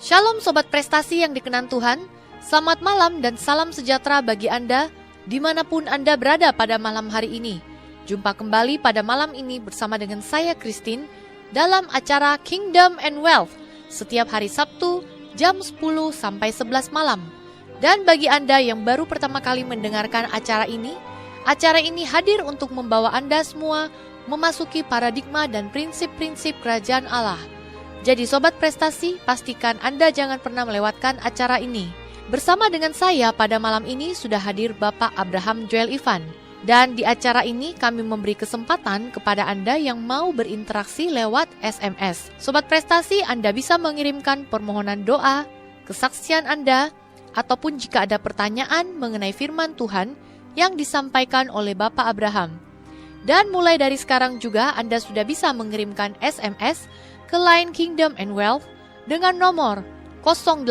Shalom Sobat Prestasi yang dikenan Tuhan, selamat malam dan salam sejahtera bagi Anda dimanapun Anda berada pada malam hari ini. Jumpa kembali pada malam ini bersama dengan saya Christine dalam acara Kingdom and Wealth setiap hari Sabtu jam 10 sampai 11 malam. Dan bagi Anda yang baru pertama kali mendengarkan acara ini hadir untuk membawa Anda semua memasuki paradigma dan prinsip-prinsip kerajaan Allah. Jadi Sobat Prestasi, pastikan Anda jangan pernah melewatkan acara ini. Bersama dengan saya pada malam ini sudah hadir Bapak Abraham Joel Ivan. Dan di acara ini kami memberi kesempatan kepada Anda yang mau berinteraksi lewat SMS. Sobat Prestasi, Anda bisa mengirimkan permohonan doa, kesaksian Anda, ataupun jika ada pertanyaan mengenai firman Tuhan yang disampaikan oleh Bapak Abraham. Dan mulai dari sekarang juga Anda sudah bisa mengirimkan SMS ke line Kingdom and Wealth dengan nomor 085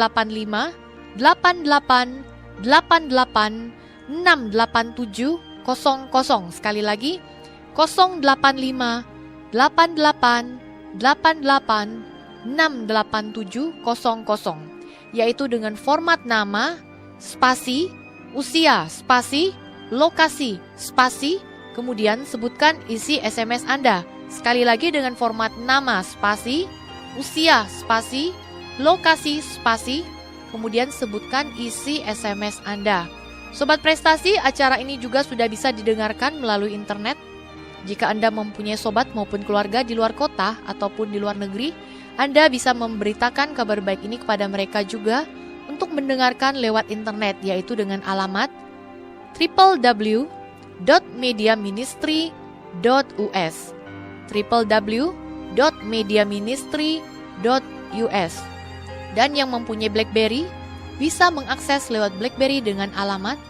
88 88 687 00. Sekali lagi 085 88 88 687 00, yaitu dengan format nama, spasi, usia, spasi, lokasi, spasi, kemudian sebutkan isi SMS Anda. Sekali lagi dengan format nama, spasi, usia, spasi, lokasi, spasi, kemudian sebutkan isi SMS Anda. Sobat Prestasi, acara ini juga sudah bisa didengarkan melalui internet. Jika Anda mempunyai sobat maupun keluarga di luar kota ataupun di luar negeri, Anda bisa memberitakan kabar baik ini kepada mereka juga untuk mendengarkan lewat internet, yaitu dengan alamat www.mediaministry.us www.mediaministry.us. Dan yang mempunyai BlackBerry bisa mengakses lewat BlackBerry dengan alamat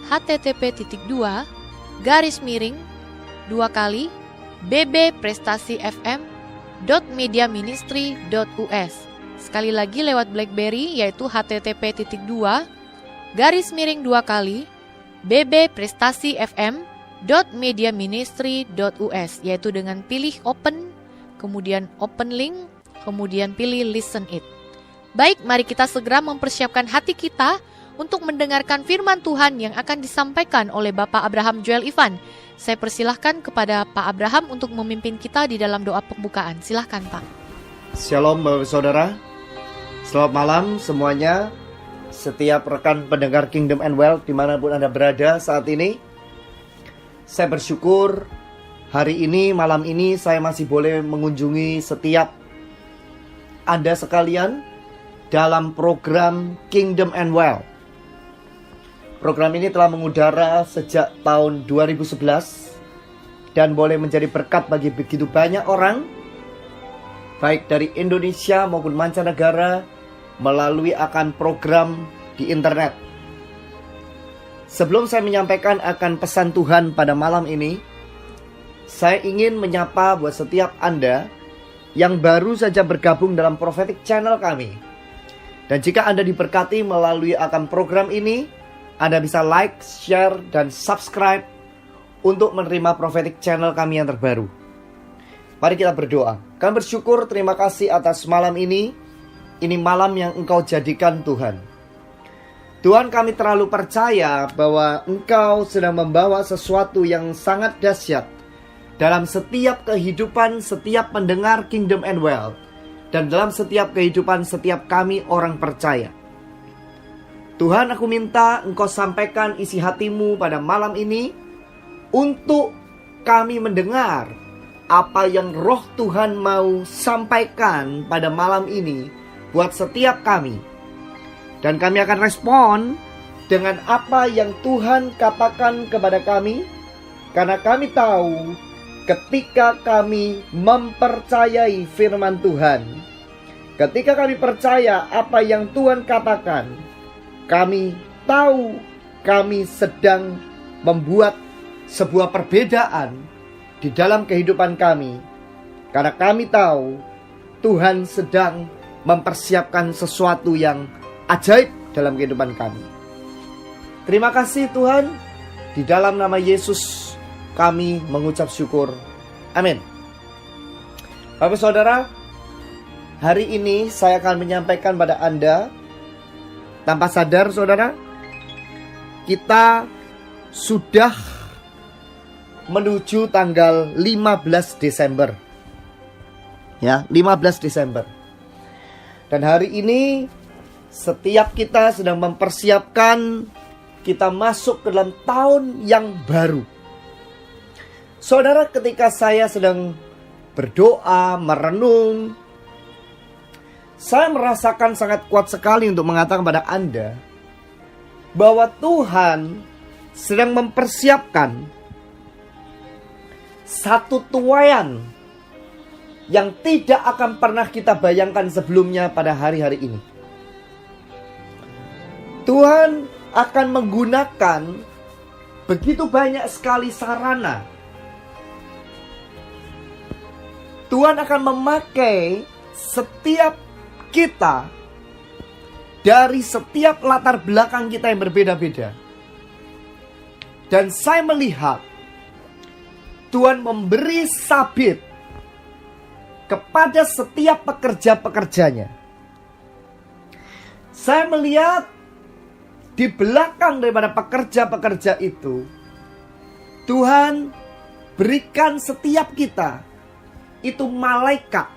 http://bbprestasi.fm.mediaministry.us. Sekali lagi lewat BlackBerry, yaitu http://bbprestasi.fm.mediaministry.us, yaitu dengan pilih open, kemudian open link, kemudian pilih listen it. Baik, mari kita segera mempersiapkan hati kita untuk mendengarkan firman Tuhan yang akan disampaikan oleh Bapak Abraham Joel Ivan. Saya persilahkan kepada Pak Abraham untuk memimpin kita di dalam doa pembukaan. Silahkan Pak. Shalom Bapak Saudara, selamat malam semuanya. Setiap rekan pendengar Kingdom and Wealth dimanapun Anda berada saat ini, saya bersyukur hari ini, malam ini saya masih boleh mengunjungi setiap Anda sekalian dalam program Kingdom and Wealth. Program ini telah mengudara sejak tahun 2011 dan boleh menjadi berkat bagi begitu banyak orang, baik dari Indonesia maupun mancanegara, melalui akan program di internet. Sebelum saya menyampaikan akan pesan Tuhan pada malam ini, saya ingin menyapa buat setiap Anda yang baru saja bergabung dalam Prophetic Channel kami. Dan jika Anda diberkati melalui akan program ini, Anda bisa like, share, dan subscribe untuk menerima Prophetic Channel kami yang terbaru. Mari kita berdoa. Kami bersyukur, terima kasih atas malam ini. Ini malam yang Engkau jadikan Tuhan. Tuhan, kami terlalu percaya bahwa Engkau sedang membawa sesuatu yang sangat dahsyat dalam setiap kehidupan setiap pendengar Kingdom and Wealth, dan dalam setiap kehidupan setiap kami orang percaya. Tuhan, aku minta Engkau sampaikan isi hatimu pada malam ini untuk kami mendengar apa yang Roh Tuhan mau sampaikan pada malam ini buat setiap kami. Dan kami akan respon dengan apa yang Tuhan katakan kepada kami, karena kami tahu ketika kami mempercayai firman Tuhan, ketika kami percaya apa yang Tuhan katakan, kami tahu kami sedang membuat sebuah perbedaan di dalam kehidupan kami, karena kami tahu Tuhan sedang mempersiapkan sesuatu yang ajaib dalam kehidupan kami. Terima kasih Tuhan, di dalam nama Yesus kami mengucap syukur. Amin. Bapak Saudara, hari ini saya akan menyampaikan pada Anda, tanpa sadar saudara, kita sudah menuju tanggal 15 Desember. Ya, 15 Desember. Dan hari ini setiap kita sedang mempersiapkan kita masuk ke dalam tahun yang baru. Saudara, ketika saya sedang berdoa, merenung, saya merasakan sangat kuat sekali untuk mengatakan kepada Anda bahwa Tuhan sedang mempersiapkan satu tuaian yang tidak akan pernah kita bayangkan sebelumnya pada hari-hari ini. Tuhan akan menggunakan begitu banyak sekali sarana. Tuhan akan memakai setiap kita dari setiap latar belakang kita yang berbeda-beda. Dan saya melihat Tuhan memberi sabit kepada setiap pekerja-pekerjanya. Saya melihat di belakang daripada pekerja-pekerja itu, Tuhan berikan setiap kita itu malaikat.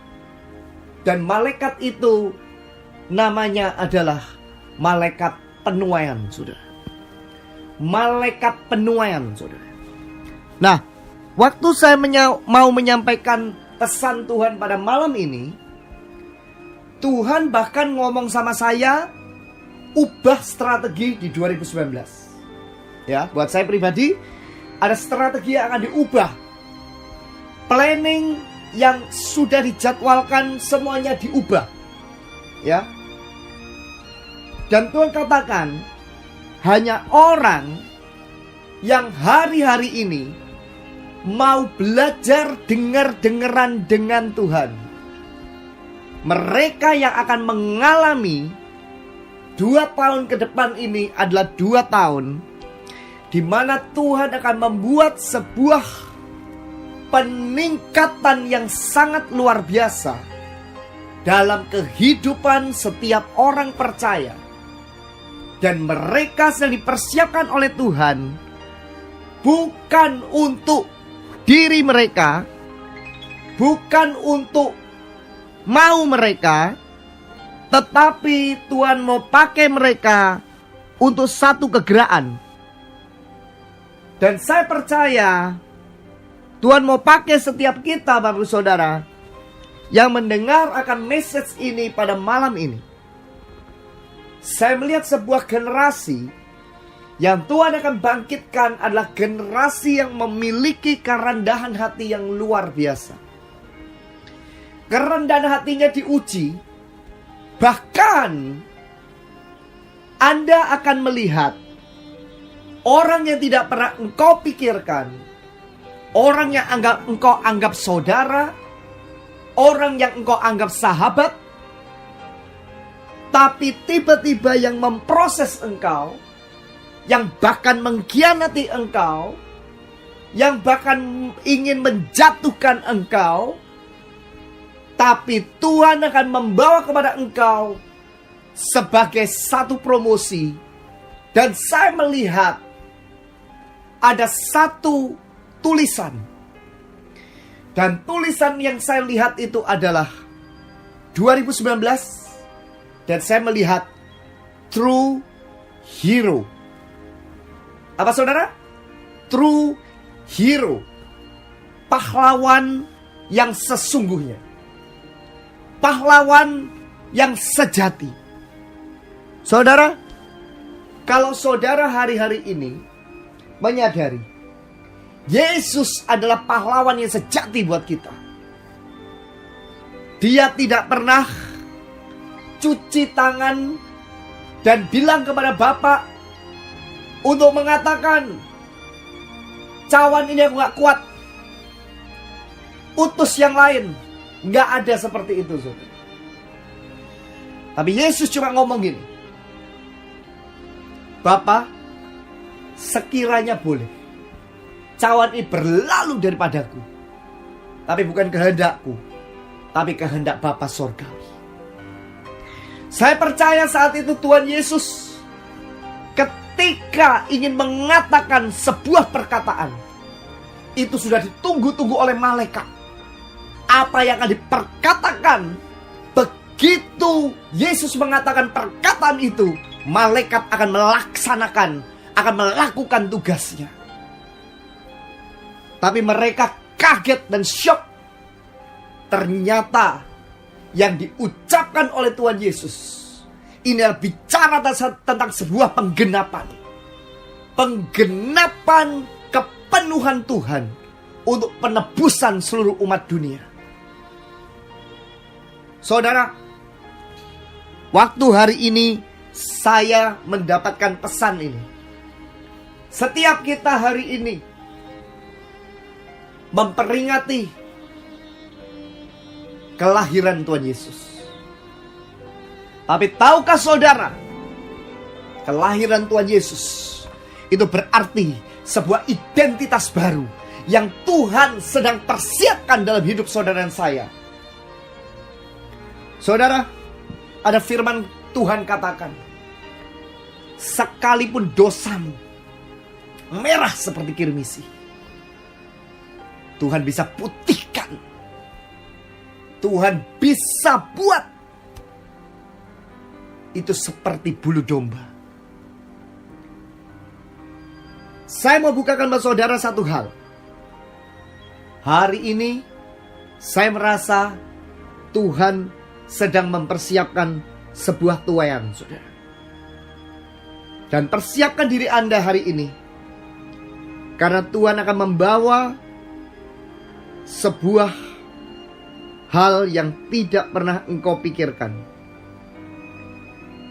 Dan malaikat itu namanya adalah malaikat penuaian, saudara. Malaikat penuaian, saudara. Nah, waktu saya mau menyampaikan pesan Tuhan pada malam ini, Tuhan bahkan ngomong sama saya, ubah strategi di 2019. Ya, buat saya pribadi, ada strategi yang akan diubah. Planning yang sudah dijadwalkan semuanya diubah. Ya. Dan Tuhan katakan, hanya orang yang hari-hari ini mau belajar dengar-dengaran dengan Tuhan, mereka yang akan mengalami 2 tahun ke depan ini adalah 2 tahun di mana Tuhan akan membuat sebuah peningkatan yang sangat luar biasa dalam kehidupan setiap orang percaya. Dan mereka sedang dipersiapkan oleh Tuhan bukan untuk diri mereka, bukan untuk mau mereka, tetapi Tuhan mau pakai mereka untuk satu kegeraan. Dan saya percaya Tuhan mau pakai setiap kita, Bapak Saudara, yang mendengar akan message ini pada malam ini. Saya melihat sebuah generasi yang Tuhan akan bangkitkan adalah generasi yang memiliki kerendahan hati yang luar biasa. Kerendahan hatinya diuji. Bahkan Anda akan melihat orang yang tidak pernah engkau pikirkan, orang yang engkau anggap saudara, orang yang engkau anggap sahabat, tapi tiba-tiba yang memproses engkau, yang bahkan mengkhianati engkau, yang bahkan ingin menjatuhkan engkau, tapi Tuhan akan membawa kepada engkau sebagai satu promosi. Dan saya melihat ada satu tulisan. Dan tulisan yang saya lihat itu adalah 2019. Dan saya melihat True Hero. Apa saudara? True Hero. Pahlawan yang sesungguhnya. Pahlawan yang sejati. Saudara, kalau saudara hari-hari ini menyadari Yesus adalah pahlawan yang sejati buat kita. Dia tidak pernah cuci tangan dan bilang kepada Bapak untuk mengatakan, cawan ini aku gak kuat, utus yang lain. Gak ada seperti itu, saudara. Tapi Yesus cuma ngomong gini, Bapak, sekiranya boleh, cawan ini berlalu daripadaku, tapi bukan kehendakku, tapi kehendak Bapa Sorgawi. Saya percaya saat itu Tuhan Yesus ketika ingin mengatakan sebuah perkataan, itu sudah ditunggu-tunggu oleh malaikat. Apa yang akan diperkatakan, begitu Yesus mengatakan perkataan itu, malaikat akan melaksanakan, akan melakukan tugasnya. Tapi mereka kaget dan syok. Ternyata yang diucapkan oleh Tuhan Yesus ini adalah bicara tentang sebuah penggenapan. Penggenapan kepenuhan Tuhan untuk penebusan seluruh umat dunia. Saudara, waktu hari ini saya mendapatkan pesan ini. Setiap kita hari ini memperingati kelahiran Tuhan Yesus. Tapi tahukah saudara, kelahiran Tuhan Yesus itu berarti sebuah identitas baru yang Tuhan sedang persiapkan dalam hidup saudara dan saya. Saudara, ada firman Tuhan katakan, sekalipun dosamu merah seperti kirmisi, Tuhan bisa putihkan. Tuhan bisa buat itu seperti bulu domba. Saya mau bukakan buat saudara satu hal. Hari ini saya merasa Tuhan sedang mempersiapkan sebuah tuaian, saudara. Dan persiapkan diri Anda hari ini, karena Tuhan akan membawa sebuah hal yang tidak pernah engkau pikirkan.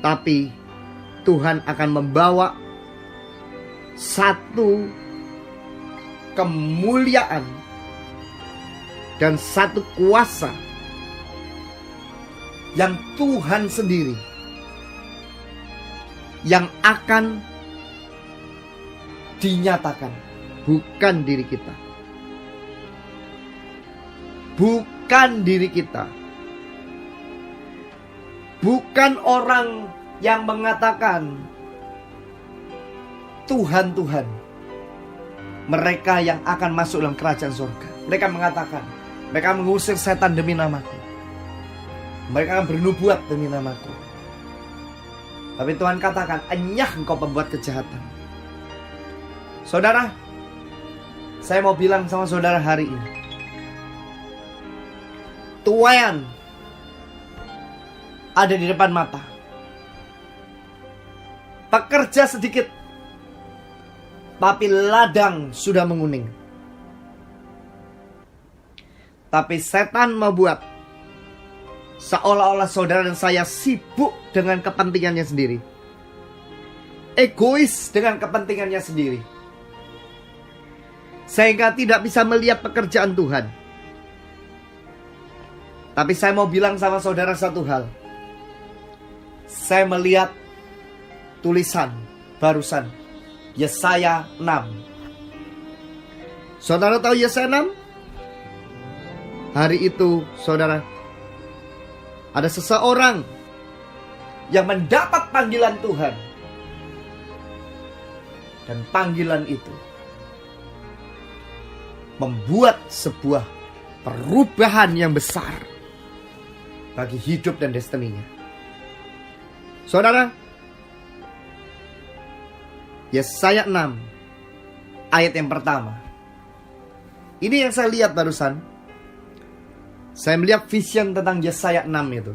Tapi Tuhan akan membawa satu kemuliaan dan satu kuasa yang Tuhan sendiri yang akan dinyatakan, bukan diri kita. Bukan diri kita. Bukan orang yang mengatakan Tuhan, Tuhan. Mereka yang akan masuk dalam kerajaan surga. Mereka mengatakan, mereka mengusir setan demi namaku. Mereka akan bernubuat demi namaku. Tapi Tuhan katakan, enyah engkau pembuat kejahatan. Saudara, saya mau bilang sama saudara hari ini, tuaian ada di depan mata. Pekerja sedikit, tapi ladang sudah menguning. Tapi setan membuat seolah-olah saudara dan saya sibuk dengan kepentingannya sendiri, egois dengan kepentingannya sendiri, sehingga tidak bisa melihat pekerjaan Tuhan. Tapi saya mau bilang sama saudara satu hal. Saya melihat tulisan barusan Yesaya 6. Saudara tahu Yesaya 6? Hari itu saudara, ada seseorang yang mendapat panggilan Tuhan. Dan panggilan itu membuat sebuah perubahan yang besar bagi hidup dan destininya. Saudara, Yesaya 6 ayat yang pertama. Ini yang saya lihat barusan. Saya melihat vision tentang Yesaya 6 itu.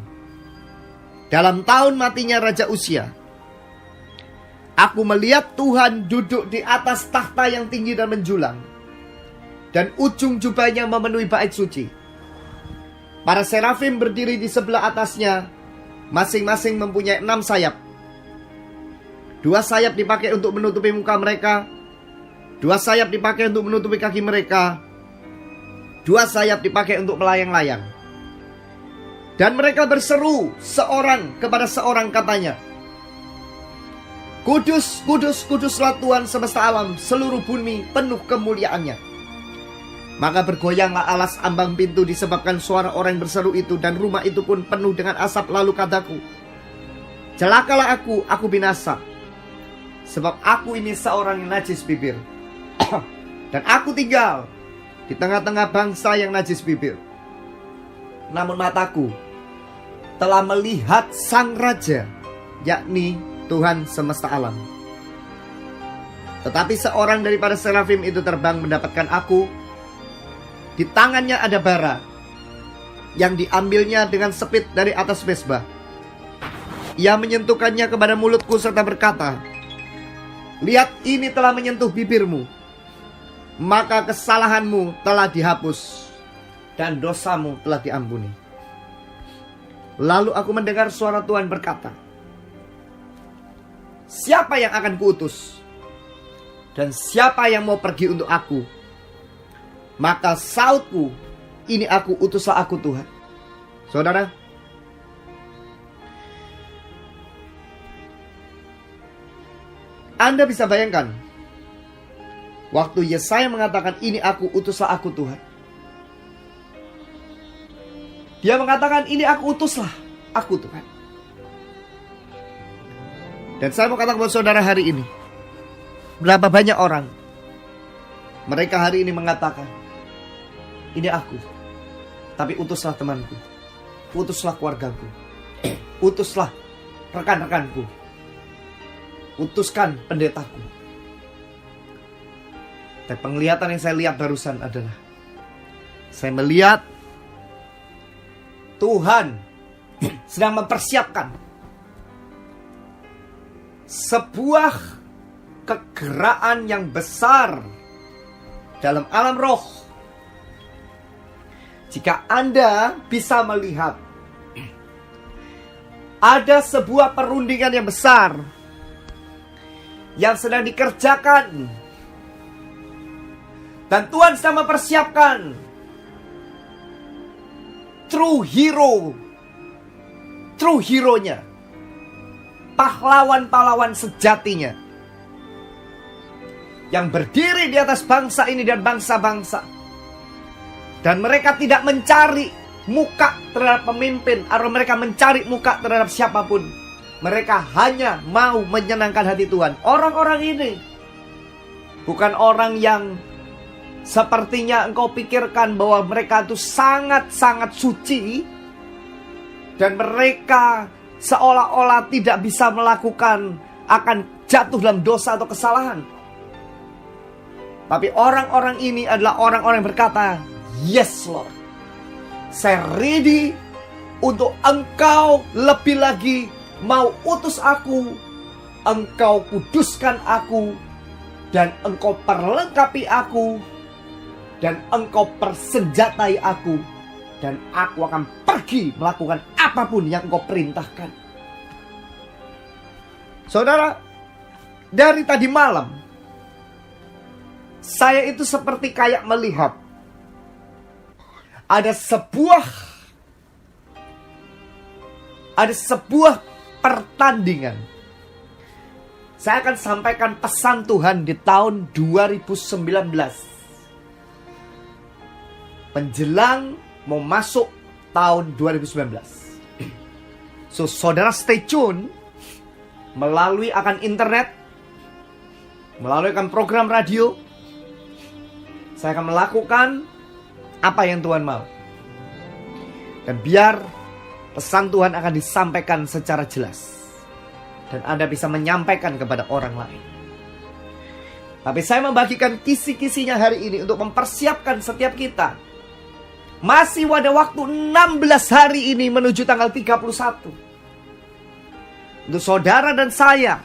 Dalam tahun matinya Raja Uzia, aku melihat Tuhan duduk di atas takhta yang tinggi dan menjulang, dan ujung jubahnya memenuhi bait suci. Para serafim berdiri di sebelah atasnya, masing-masing mempunyai 6 sayap. 2 sayap dipakai untuk menutupi muka mereka, 2 sayap dipakai untuk menutupi kaki mereka, 2 sayap dipakai untuk melayang-layang. Dan mereka berseru seorang kepada seorang, katanya, Kudus, kudus, kuduslah Tuhan semesta alam, seluruh bumi penuh kemuliaannya. Maka bergoyanglah alas ambang pintu disebabkan suara orang yang berseru itu, dan rumah itu pun penuh dengan asap. Lalu kataku, Celakalah aku binasa. Sebab aku ini seorang yang najis bibir. Dan aku tinggal di tengah-tengah bangsa yang najis bibir. Namun mataku telah melihat Sang Raja, yakni Tuhan semesta alam. Tetapi seorang daripada serafim itu terbang mendapatkan aku. Di tangannya ada bara yang diambilnya dengan sepit dari atas mezbah. Ia menyentuhkannya kepada mulutku serta berkata, lihat, ini telah menyentuh bibirmu, maka kesalahanmu telah dihapus dan dosamu telah diampuni. Lalu aku mendengar suara Tuhan berkata, siapa yang akan kuutus? Dan siapa yang mau pergi untuk aku? Maka sautku, ini aku, utuslah aku Tuhan. Saudara, Anda bisa bayangkan waktu Yesaya mengatakan, ini aku, utuslah aku Tuhan. Dia mengatakan, ini aku, utuslah aku Tuhan. Dan saya mau katakan buat saudara hari ini, berapa banyak orang mereka hari ini mengatakan, ini aku, tapi utuslah temanku, utuslah keluargaku, utuslah rekan-rekanku, utuskan pendetaku. Dan penglihatan yang saya lihat barusan adalah, saya melihat Tuhan sedang mempersiapkan sebuah kegeraan yang besar dalam alam roh. Jika Anda bisa melihat ada sebuah perundingan yang besar yang sedang dikerjakan, dan Tuhan sedang mempersiapkan true hero-nya, pahlawan-pahlawan sejatinya, yang berdiri di atas bangsa ini dan bangsa-bangsa. Dan mereka tidak mencari muka terhadap pemimpin, atau mereka mencari muka terhadap siapapun. Mereka hanya mau menyenangkan hati Tuhan. Orang-orang ini bukan orang yang sepertinya engkau pikirkan bahwa mereka itu sangat-sangat suci, dan mereka seolah-olah tidak bisa melakukan, akan jatuh dalam dosa atau kesalahan. Tapi orang-orang ini adalah orang-orang yang berkata, yes Lord, saya ready untuk engkau lebih lagi mau utus aku. Engkau kuduskan aku, dan engkau perlengkapi aku, dan engkau persenjatai aku, dan aku akan pergi melakukan apapun yang engkau perintahkan. Saudara, dari tadi malam saya itu seperti kayak melihat ada sebuah pertandingan. Saya akan sampaikan pesan Tuhan di tahun 2019, menjelang mau masuk tahun 2019. So saudara stay tune melalui akan internet, melalui akan program radio. Saya akan melakukan apa yang Tuhan mau. Dan biar pesan Tuhan akan disampaikan secara jelas, dan Anda bisa menyampaikan kepada orang lain. Tapi saya membagikan kisi-kisinya hari ini untuk mempersiapkan setiap kita. Masih ada waktu 16 hari ini menuju tanggal 31. Untuk saudara dan saya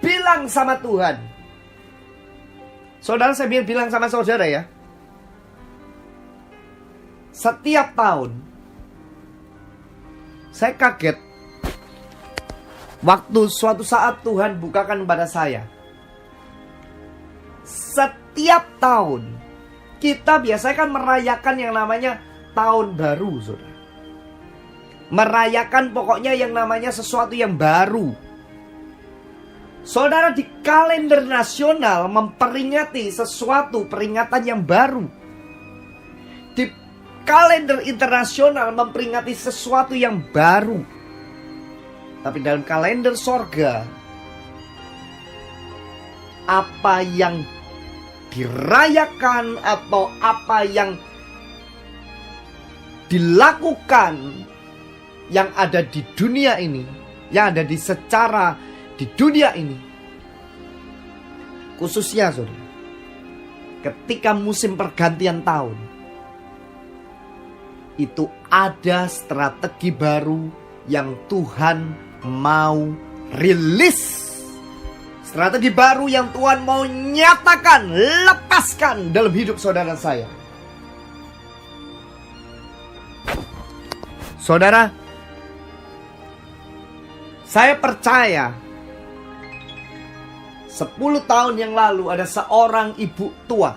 bilang sama Tuhan. Saudara, saya bilang sama saudara ya, setiap tahun saya kaget waktu suatu saat Tuhan bukakan kepada saya. Setiap tahun kita biasanya kan merayakan yang namanya tahun baru, saudara. Merayakan pokoknya yang namanya sesuatu yang baru. Saudara, di kalender nasional memperingati sesuatu peringatan yang baru. Di kalender internasional memperingati sesuatu yang baru. Tapi dalam kalender sorga, apa yang dirayakan atau apa yang dilakukan yang ada di dunia ini, yang ada di dunia ini, khususnya saudara, ketika musim pergantian tahun, itu ada strategi baru yang Tuhan mau rilis. Strategi baru yang Tuhan mau nyatakan, lepaskan dalam hidup saudara saya. Saudara, saya percaya 10 tahun yang lalu ada seorang ibu tua.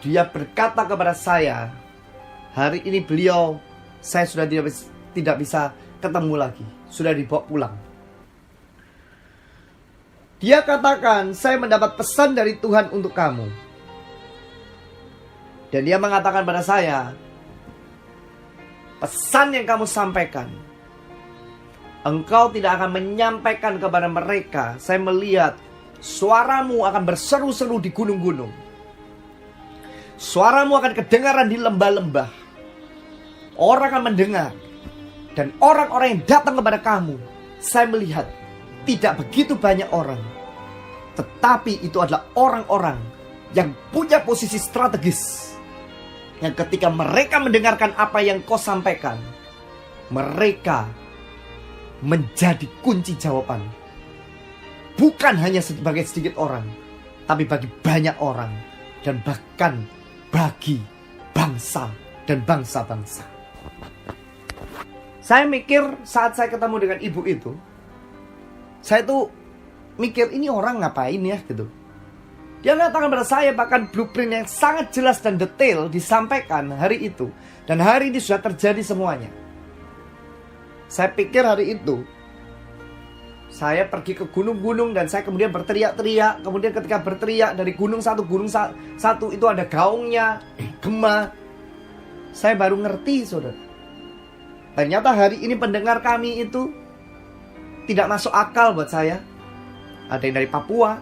Dia berkata kepada saya, hari ini saya sudah tidak bisa ketemu lagi, sudah dibawa pulang. Dia katakan, saya mendapat pesan dari Tuhan untuk kamu. Dan dia mengatakan pada saya, pesan yang kamu sampaikan, engkau tidak akan menyampaikan kepada mereka. Saya melihat suaramu akan berseru-seru di gunung-gunung. Suaramu akan kedengaran di lembah-lembah. Orang akan mendengar. Dan orang-orang yang datang kepada kamu, saya melihat tidak begitu banyak orang. Tetapi itu adalah orang-orang yang punya posisi strategis. Yang ketika mereka mendengarkan apa yang kau sampaikan, mereka menjadi kunci jawaban. Bukan hanya sebagai sedikit orang, tapi bagi banyak orang. Dan bahkan bagi bangsa dan bangsa-bangsa. Saya mikir saat saya ketemu dengan ibu itu, saya tuh mikir ini orang ngapain ya gitu. Dia mengatakan pada saya bahkan blueprint yang sangat jelas dan detail disampaikan hari itu. Dan hari ini sudah terjadi semuanya. Saya pikir hari itu saya pergi ke gunung-gunung dan saya kemudian berteriak-teriak. Kemudian ketika berteriak dari gunung satu itu ada gaungnya, gema. Saya baru ngerti saudara. Ternyata hari ini pendengar kami itu tidak masuk akal buat saya. Ada yang dari Papua,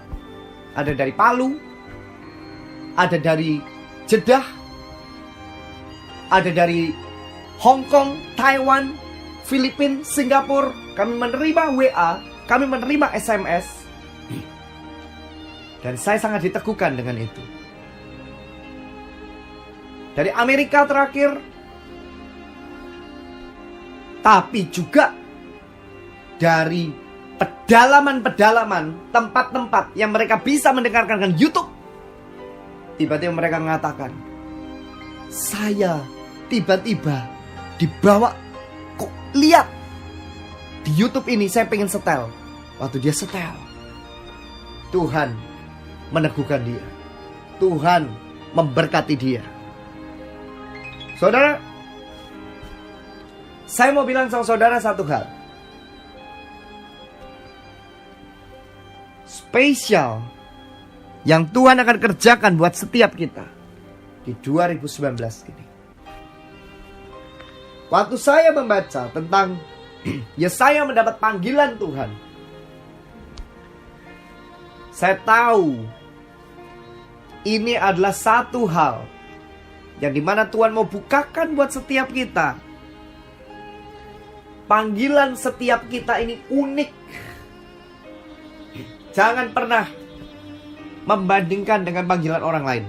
ada dari Palu, ada dari Jeddah, ada dari Hong Kong, Taiwan, Filipina, Singapura. Kami menerima WA, kami menerima SMS. Dan saya sangat diteguhkan dengan itu. Dari Amerika terakhir, tapi juga dari pedalaman-pedalaman, tempat-tempat yang mereka bisa mendengarkan dengan YouTube. Tiba-tiba mereka mengatakan, saya tiba-tiba dibawa, kok lihat di YouTube ini saya pengen setel. Waktu dia setel, Tuhan meneguhkan dia. Tuhan memberkati dia. Saudara, saya mau bilang sama saudara satu hal spesial yang Tuhan akan kerjakan buat setiap kita di 2019 ini. Waktu saya membaca tentang Yesaya mendapat panggilan Tuhan, saya tahu ini adalah satu hal yang dimana Tuhan mau bukakan buat setiap kita. Panggilan setiap kita ini unik. Jangan pernah membandingkan dengan panggilan orang lain.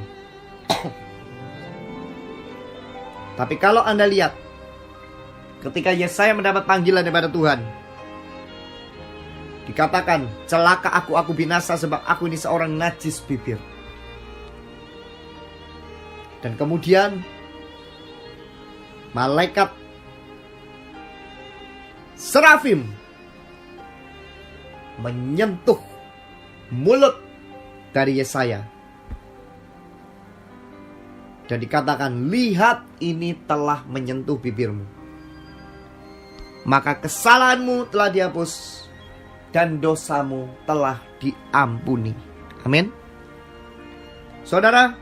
Tapi kalau Anda lihat, ketika Yesaya mendapat panggilan daripada Tuhan, dikatakan, celaka aku binasa sebab aku ini seorang najis bibir. Dan kemudian malaikat serafim menyentuh mulut dari Yesaya. Dan dikatakan, lihat ini telah menyentuh bibirmu. Maka kesalahanmu telah dihapus dan dosamu telah diampuni. Amin. Saudara,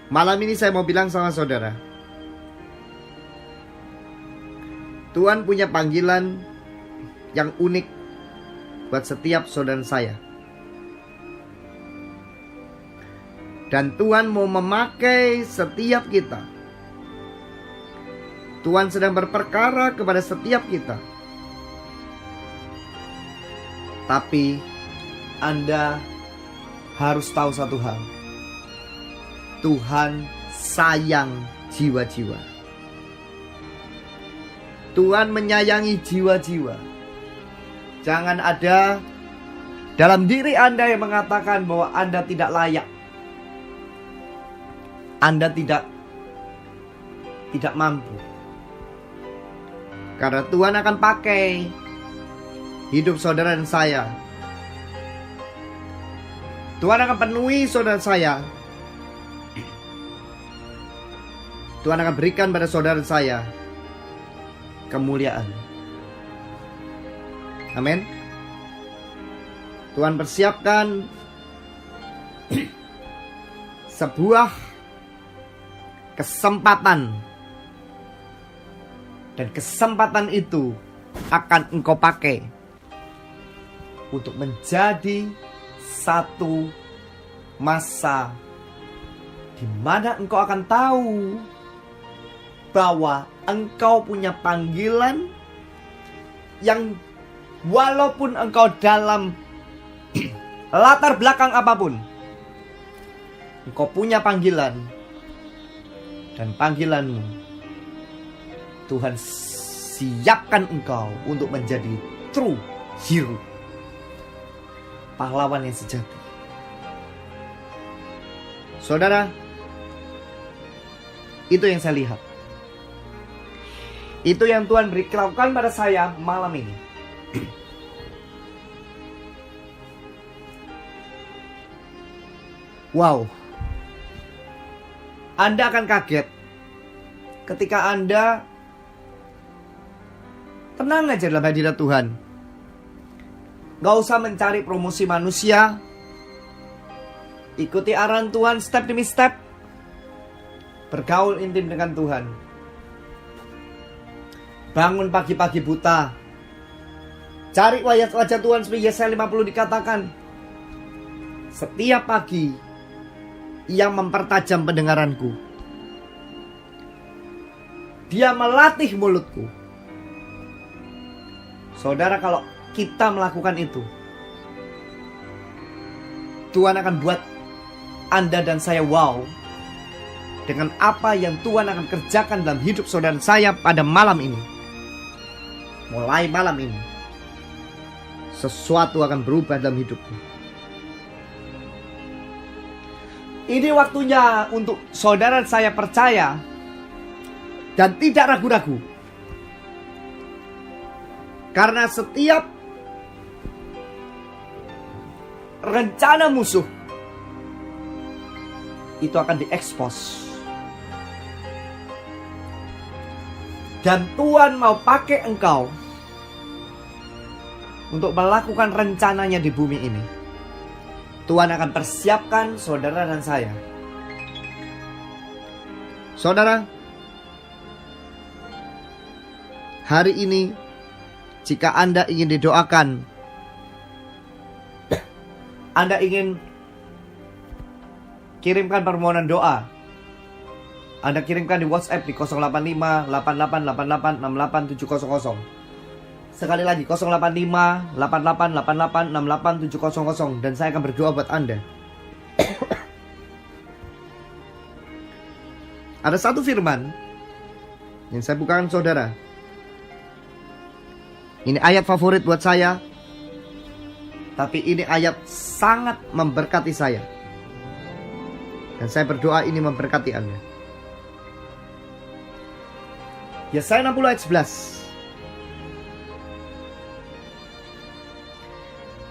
malam ini saya mau bilang sama saudara, Tuhan punya panggilan yang unik buat setiap saudara saya. Dan Tuhan mau memakai setiap kita. Tuhan sedang berperkara kepada setiap kita. Tapi Anda harus tahu satu hal. Tuhan sayang jiwa-jiwa. Tuhan menyayangi jiwa-jiwa. Jangan ada dalam diri Anda yang mengatakan bahwa Anda tidak layak. Anda tidak mampu. Karena Tuhan akan pakai hidup saudara dan saya. Tuhan akan penuhi saudara saya. Tuhan akan berikan pada saudara saya kemuliaan. Amin. Tuhan persiapkan sebuah kesempatan. Dan kesempatan itu akan engkau pakai untuk menjadi satu masa di mana engkau akan tahu bahwa engkau punya panggilan yang walaupun engkau dalam latar belakang apapun, engkau punya panggilan. Dan panggilanmu, Tuhan siapkan engkau untuk menjadi true hero, pahlawan yang sejati. Saudara, itu yang saya lihat. Itu yang Tuhan beritahukan pada saya malam ini. Wow. Anda akan kaget ketika Anda tenang aja dalam hadirat Tuhan. Gak usah mencari promosi manusia. Ikuti arahan Tuhan step demi step. Bergaul intim dengan Tuhan. Bangun pagi-pagi buta. Cari wajah Tuhan seperti Yesaya 50 dikatakan. Setiap pagi Ia mempertajam pendengaranku. Dia melatih mulutku. Saudara, kalau kita melakukan itu, Tuhan akan buat Anda dan saya wow dengan apa yang Tuhan akan kerjakan dalam hidup saudara saya pada malam ini. Mulai malam ini, sesuatu akan berubah dalam hidupmu. Ini waktunya untuk saudara saya percaya dan tidak ragu-ragu. Karena setiap rencana musuh itu akan diekspos. Dan Tuhan mau pakai engkau untuk melakukan rencananya di bumi ini. Tuhan akan persiapkan saudara dan saya. Saudara, hari ini jika Anda ingin didoakan, Anda ingin kirimkan permohonan doa, Anda kirimkan di WhatsApp di 085 8888 68700. Sekali lagi 085 8888 68700, dan saya akan berdoa buat Anda. Ada satu firman yang saya bukakan saudara. Ini ayat favorit buat saya, tapi ini ayat sangat memberkati saya. Dan saya berdoa ini memberkati Anda. Yesaya 60 ayat 11.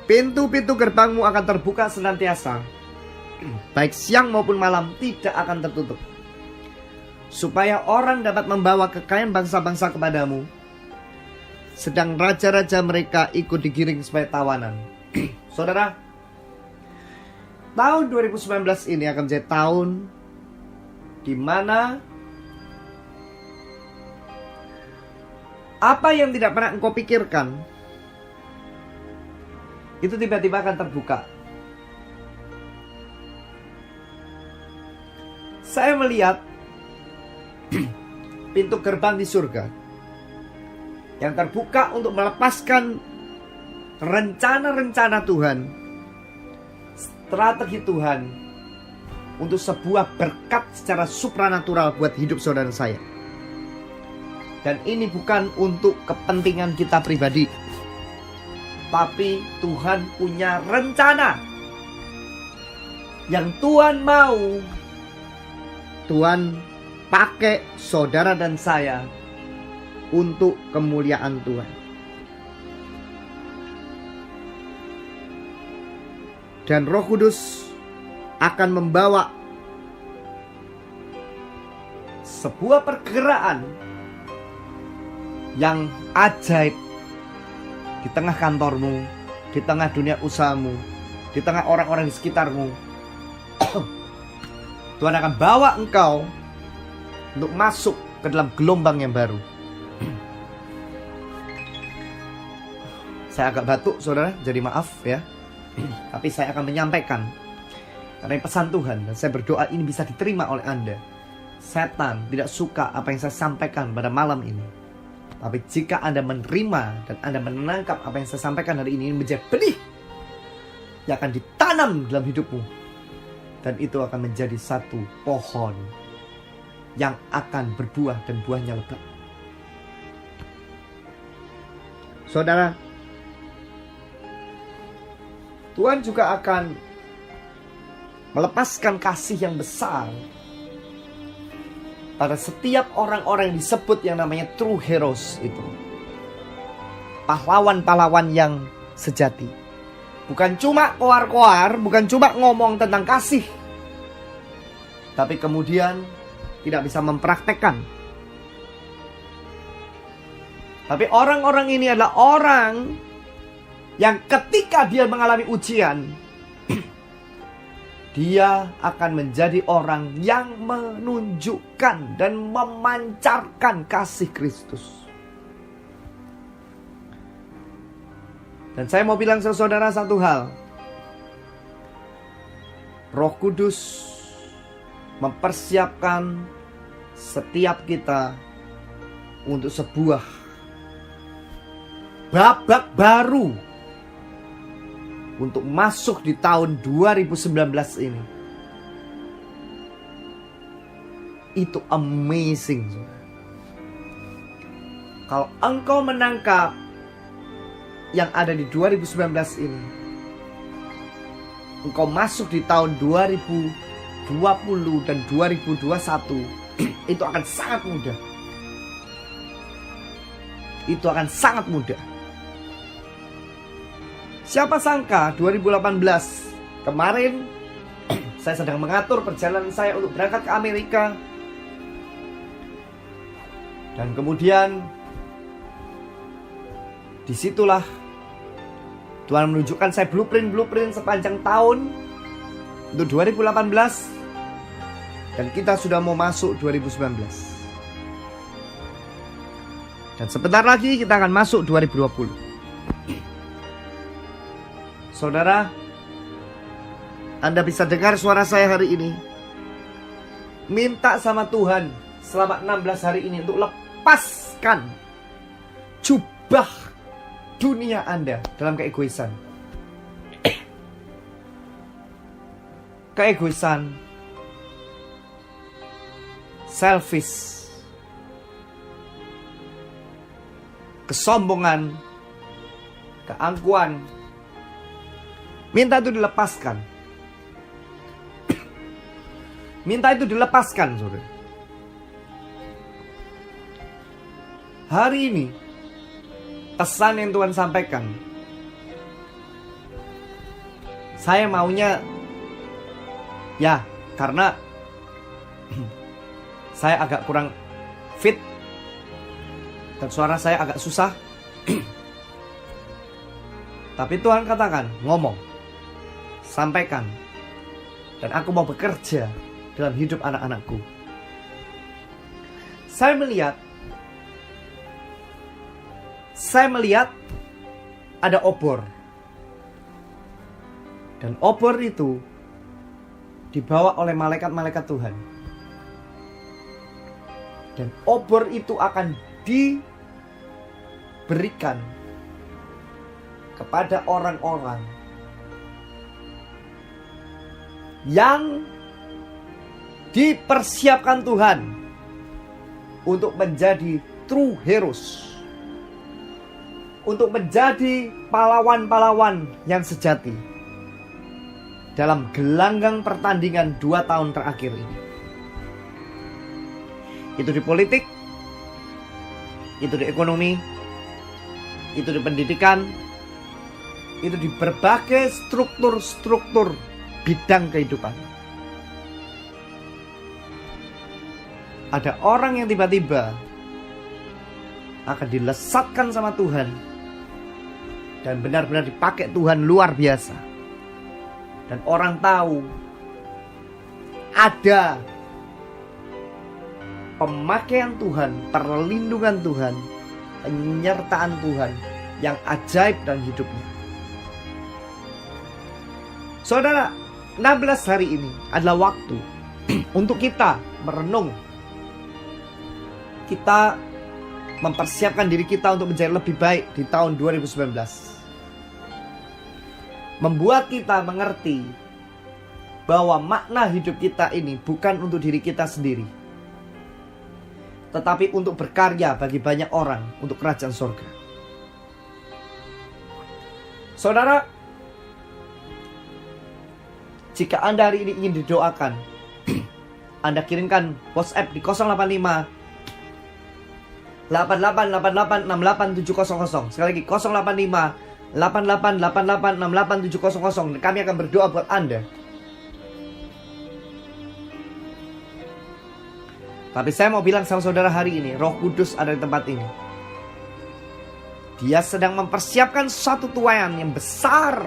Pintu-pintu gerbangmu akan terbuka senantiasa, baik siang maupun malam tidak akan tertutup, supaya orang dapat membawa kekayaan bangsa-bangsa kepadamu, sedang raja-raja mereka ikut digiring sebagai tawanan. Saudara, tahun 2019 ini akan menjadi tahun di mana Apa yang tidak pernah engkau pikirkan, itu tiba-tiba akan terbuka. Saya melihat pintu gerbang di surga yang terbuka untuk melepaskan rencana-rencana Tuhan, strategi Tuhan untuk sebuah berkat secara supranatural buat hidup saudara saya. Dan ini bukan untuk kepentingan kita pribadi, tapi Tuhan punya rencana yang Tuhan mau Tuhan pakai saudara dan saya untuk kemuliaan Tuhan. Dan Roh Kudus akan membawa sebuah pergerakan yang ajaib di tengah kantormu, di tengah dunia usahamu, di tengah orang-orang di sekitarmu. Tuhan akan bawa engkau untuk masuk ke dalam gelombang yang baru. Saya agak batuk saudara, jadi maaf ya. Tapi saya akan menyampaikan karena ini pesan Tuhan, dan saya berdoa ini bisa diterima oleh Anda. Setan tidak suka apa yang saya sampaikan pada malam ini. Tapi jika Anda menerima dan Anda menangkap apa yang saya sampaikan hari ini menjadi benih yang akan ditanam dalam hidupmu, dan itu akan menjadi satu pohon yang akan berbuah dan buahnya lebat. Saudara, Tuhan juga akan melepaskan kasih yang besar pada setiap orang-orang yang disebut yang namanya true heroes itu. Pahlawan-pahlawan yang sejati. Bukan cuma koar-koar, bukan cuma ngomong tentang kasih, tapi kemudian tidak bisa mempraktekkan. Tapi orang-orang ini adalah orang yang ketika dia mengalami ujian, dia akan menjadi orang yang menunjukkan dan memancarkan kasih Kristus. Dan saya mau bilang ke saudara satu hal. Roh Kudus mempersiapkan setiap kita untuk sebuah babak baru untuk masuk di tahun 2019 ini. Itu amazing. Kalau engkau menangkap yang ada di 2019 ini, engkau masuk di tahun 2020 dan 2021, itu akan sangat mudah. Itu akan sangat mudah. Siapa sangka 2018 kemarin saya sedang mengatur perjalanan saya untuk berangkat ke Amerika. Dan kemudian disitulah Tuhan menunjukkan saya blueprint sepanjang tahun untuk 2018. Dan kita sudah mau masuk 2019. Dan sebentar lagi kita akan masuk 2020. Saudara, Anda bisa dengar suara saya hari ini. Minta sama Tuhan selama 16 hari ini untuk lepaskan jubah dunia Anda dalam keegoisan. Keegoisan, selfish, kesombongan, keangkuhan. Minta itu dilepaskan. Minta itu dilepaskan, saudara. Hari ini pesan yang Tuhan sampaikan, saya maunya ya, karena saya agak kurang fit dan suara saya agak susah. Tapi Tuhan katakan, ngomong, sampaikan, dan aku mau bekerja dalam hidup anak-anakku. Saya melihat saya melihat ada obor. Dan obor itu dibawa oleh malaikat-malaikat Tuhan. Dan obor itu akan diberikan kepada orang-orang yang dipersiapkan Tuhan untuk menjadi true heroes, untuk menjadi pahlawan-pahlawan yang sejati dalam gelanggang pertandingan 2 tahun terakhir ini. Itu di politik, itu di ekonomi, itu di pendidikan, itu di berbagai struktur-struktur bidang kehidupan. Ada orang yang tiba-tiba akan dilesatkan sama Tuhan dan benar-benar dipakai Tuhan luar biasa. Dan orang tahu ada pemakaian Tuhan, perlindungan Tuhan, penyertaan Tuhan yang ajaib dalam hidupnya. Saudara, 16 hari ini adalah waktu untuk kita merenung. Kita mempersiapkan diri kita untuk menjadi lebih baik di tahun 2019. Membuat kita mengerti bahwa makna hidup kita ini bukan untuk diri kita sendiri, tetapi untuk berkarya bagi banyak orang untuk kerajaan surga. Saudara, jika Anda hari ini ingin didoakan, Anda kirimkan WhatsApp di 085 888868700. Sekali lagi 085 888868700. Kami akan berdoa buat Anda. Tapi saya mau bilang sama saudara hari ini, Roh Kudus ada di tempat ini. Dia sedang mempersiapkan satu tuaian yang besar.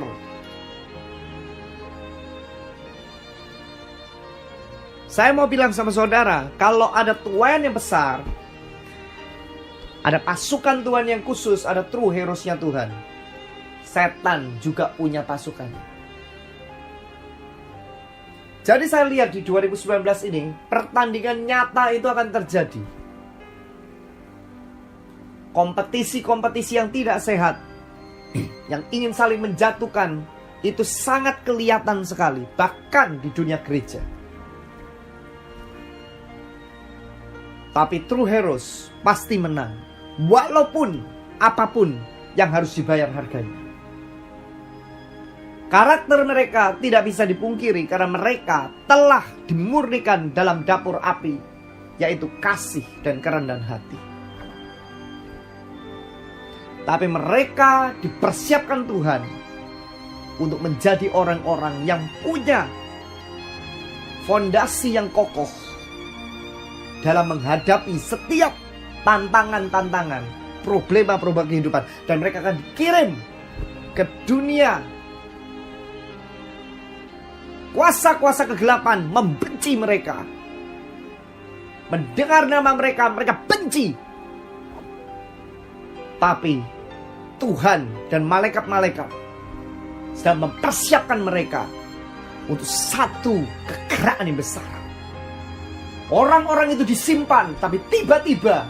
Saya mau bilang sama saudara, kalau ada tuaian yang besar, ada pasukan Tuhan yang khusus, ada true heroes-nya Tuhan. Setan juga punya pasukan. Jadi saya lihat di 2019 ini, pertandingan nyata itu akan terjadi. Kompetisi-kompetisi yang tidak sehat, yang ingin saling menjatuhkan, itu sangat kelihatan sekali, bahkan di dunia gereja. Tapi true heroes pasti menang. Walaupun apapun yang harus dibayar harganya. Karakter mereka tidak bisa dipungkiri karena mereka telah dimurnikan dalam dapur api, yaitu kasih dan kerendahan hati. Tapi mereka dipersiapkan Tuhan untuk menjadi orang-orang yang punya fondasi yang kokoh dalam menghadapi setiap tantangan-tantangan, problema-problema kehidupan. Dan mereka akan dikirim ke dunia. Kuasa-kuasa kegelapan membenci mereka. Mendengar nama mereka, mereka benci. Tapi Tuhan dan malaikat-malaikat sedang mempersiapkan mereka untuk satu kegerakan yang besar. Orang-orang itu disimpan, tapi tiba-tiba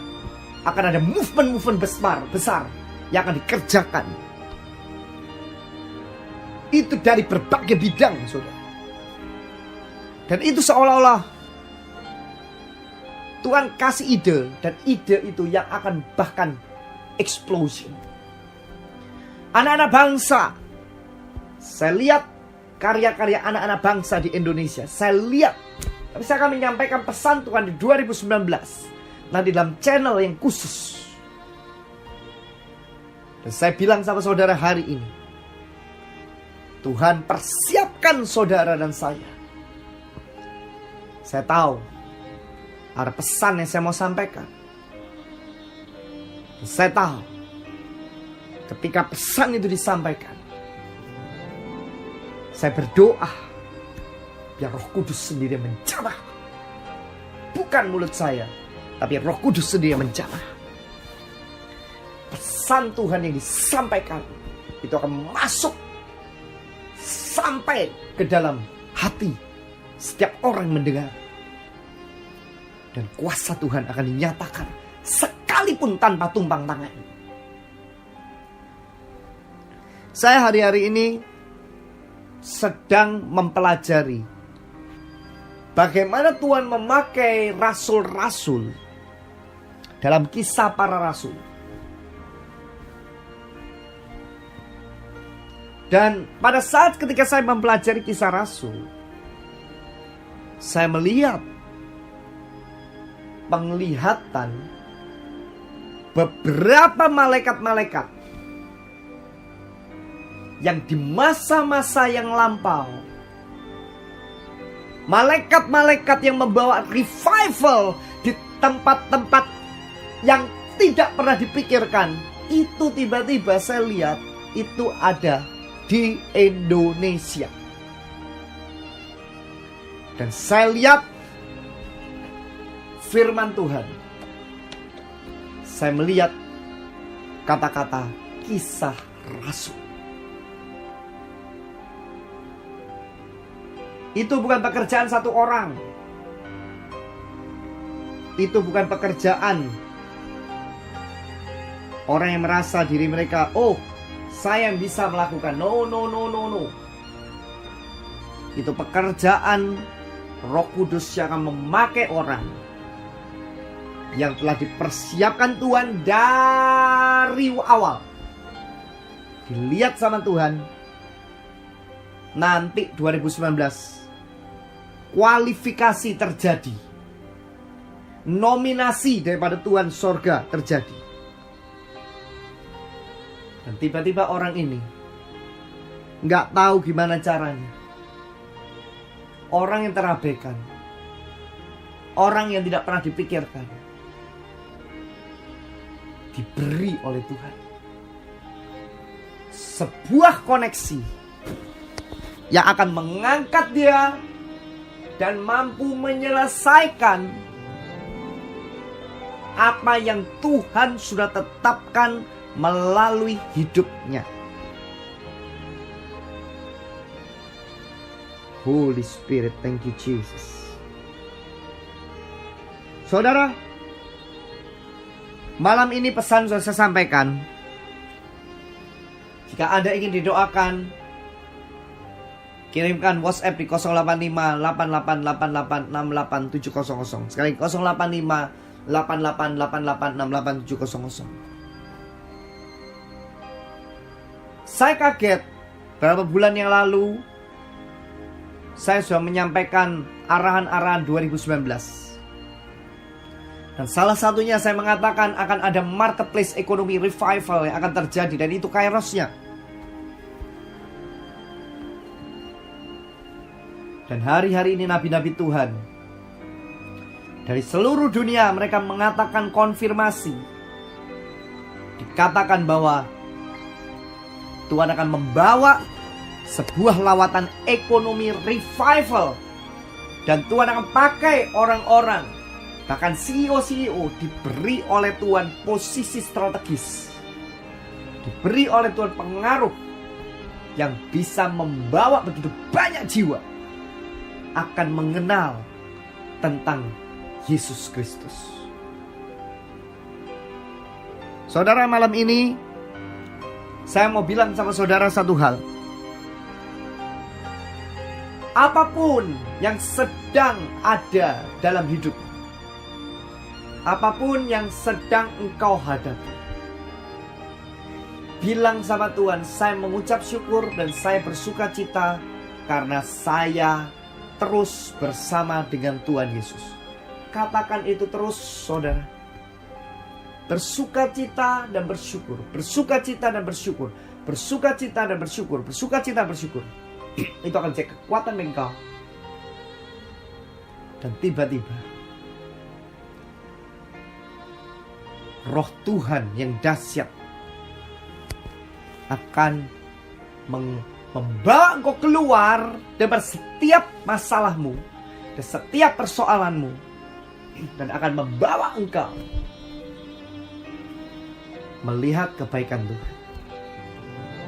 akan ada movement-movement besar yang akan dikerjakan. Itu dari berbagai bidang, saudara. Dan itu seolah-olah Tuhan kasih ide, dan ide itu yang akan bahkan explosion. Anak-anak bangsa, saya lihat karya-karya anak-anak bangsa di Indonesia. Saya lihat, tapi saya akan menyampaikan pesan Tuhan di 2019 nanti dalam channel yang khusus. Dan saya bilang sama saudara hari ini, Tuhan persiapkan saudara dan saya. Saya tahu ada pesan yang saya mau sampaikan. Dan saya tahu ketika pesan itu disampaikan, saya berdoa biar Roh Kudus sendiri menjamah. Bukan mulut saya, tapi Roh Kudus sendiri menjamah. pesan Tuhan yang disampaikan itu akan masuk sampai ke dalam hati setiap orang yang mendengar. Dan kuasa Tuhan akan dinyatakan sekalipun tanpa tumpang tangan. Saya hari-hari ini sedang mempelajari bagaimana Tuhan memakai rasul-rasul dalam Kisah Para Rasul. Dan pada saat ketika saya mempelajari Kisah Rasul, saya melihat penglihatan beberapa malaikat-malaikat yang di masa-masa yang lampau, malaikat-malaikat yang membawa revival di tempat-tempat yang tidak pernah dipikirkan, itu tiba-tiba saya lihat itu ada di Indonesia. Dan saya lihat firman Tuhan. Saya melihat kata-kata Kisah Rasul. Itu bukan pekerjaan satu orang. Itu bukan pekerjaan orang yang merasa diri mereka, oh, saya yang bisa melakukan. No. Itu pekerjaan Roh Kudus yang akan memakai orang yang telah dipersiapkan Tuhan dari awal. Dilihat sama Tuhan. Nanti 2019 kualifikasi terjadi. Nominasi daripada Tuhan sorga terjadi. Dan tiba-tiba orang ini nggak tahu gimana caranya. Orang yang terabaikan, orang yang tidak pernah dipikirkan, diberi oleh Tuhan sebuah koneksi yang akan mengangkat dia dan mampu menyelesaikan apa yang Tuhan sudah tetapkan melalui hidupnya. Holy Spirit, thank you Jesus. Saudara, malam ini pesan sudah saya sampaikan. Jika Anda ingin didoakan, kirimkan WhatsApp di 085-8888-68700. Sekali 085-8888-68700. Saya kaget, beberapa bulan yang lalu saya sudah menyampaikan arahan-arahan 2019. Dan salah satunya saya mengatakan akan ada marketplace ekonomi revival yang akan terjadi. Dan itu kairosnya. Dan hari-hari ini nabi-nabi Tuhan dari seluruh dunia mereka mengatakan konfirmasi. Dikatakan bahwa Tuhan akan membawa sebuah lawatan ekonomi revival. Dan Tuhan akan pakai orang-orang, bahkan CEO-CEO diberi oleh Tuhan posisi strategis, diberi oleh Tuhan pengaruh yang bisa membawa begitu banyak jiwa akan mengenal tentang Yesus Kristus. Saudara, malam ini saya mau bilang sama saudara satu hal. Apapun yang sedang ada dalam hidup, apapun yang sedang engkau hadapi, bilang sama Tuhan, saya mengucap syukur dan saya bersuka cita karena saya terus bersama dengan Tuhan Yesus. Katakan itu terus, saudara. Bersuka cita dan bersyukur, bersuka cita dan bersyukur, bersuka cita dan bersyukur, bersuka cita dan bersyukur. Itu akan jadi kekuatan engkau. Dan tiba-tiba Roh Tuhan yang dahsyat akan membawa engkau keluar dari setiap masalahmu dan setiap persoalanmu, dan akan membawa engkau melihat kebaikan Tuhan.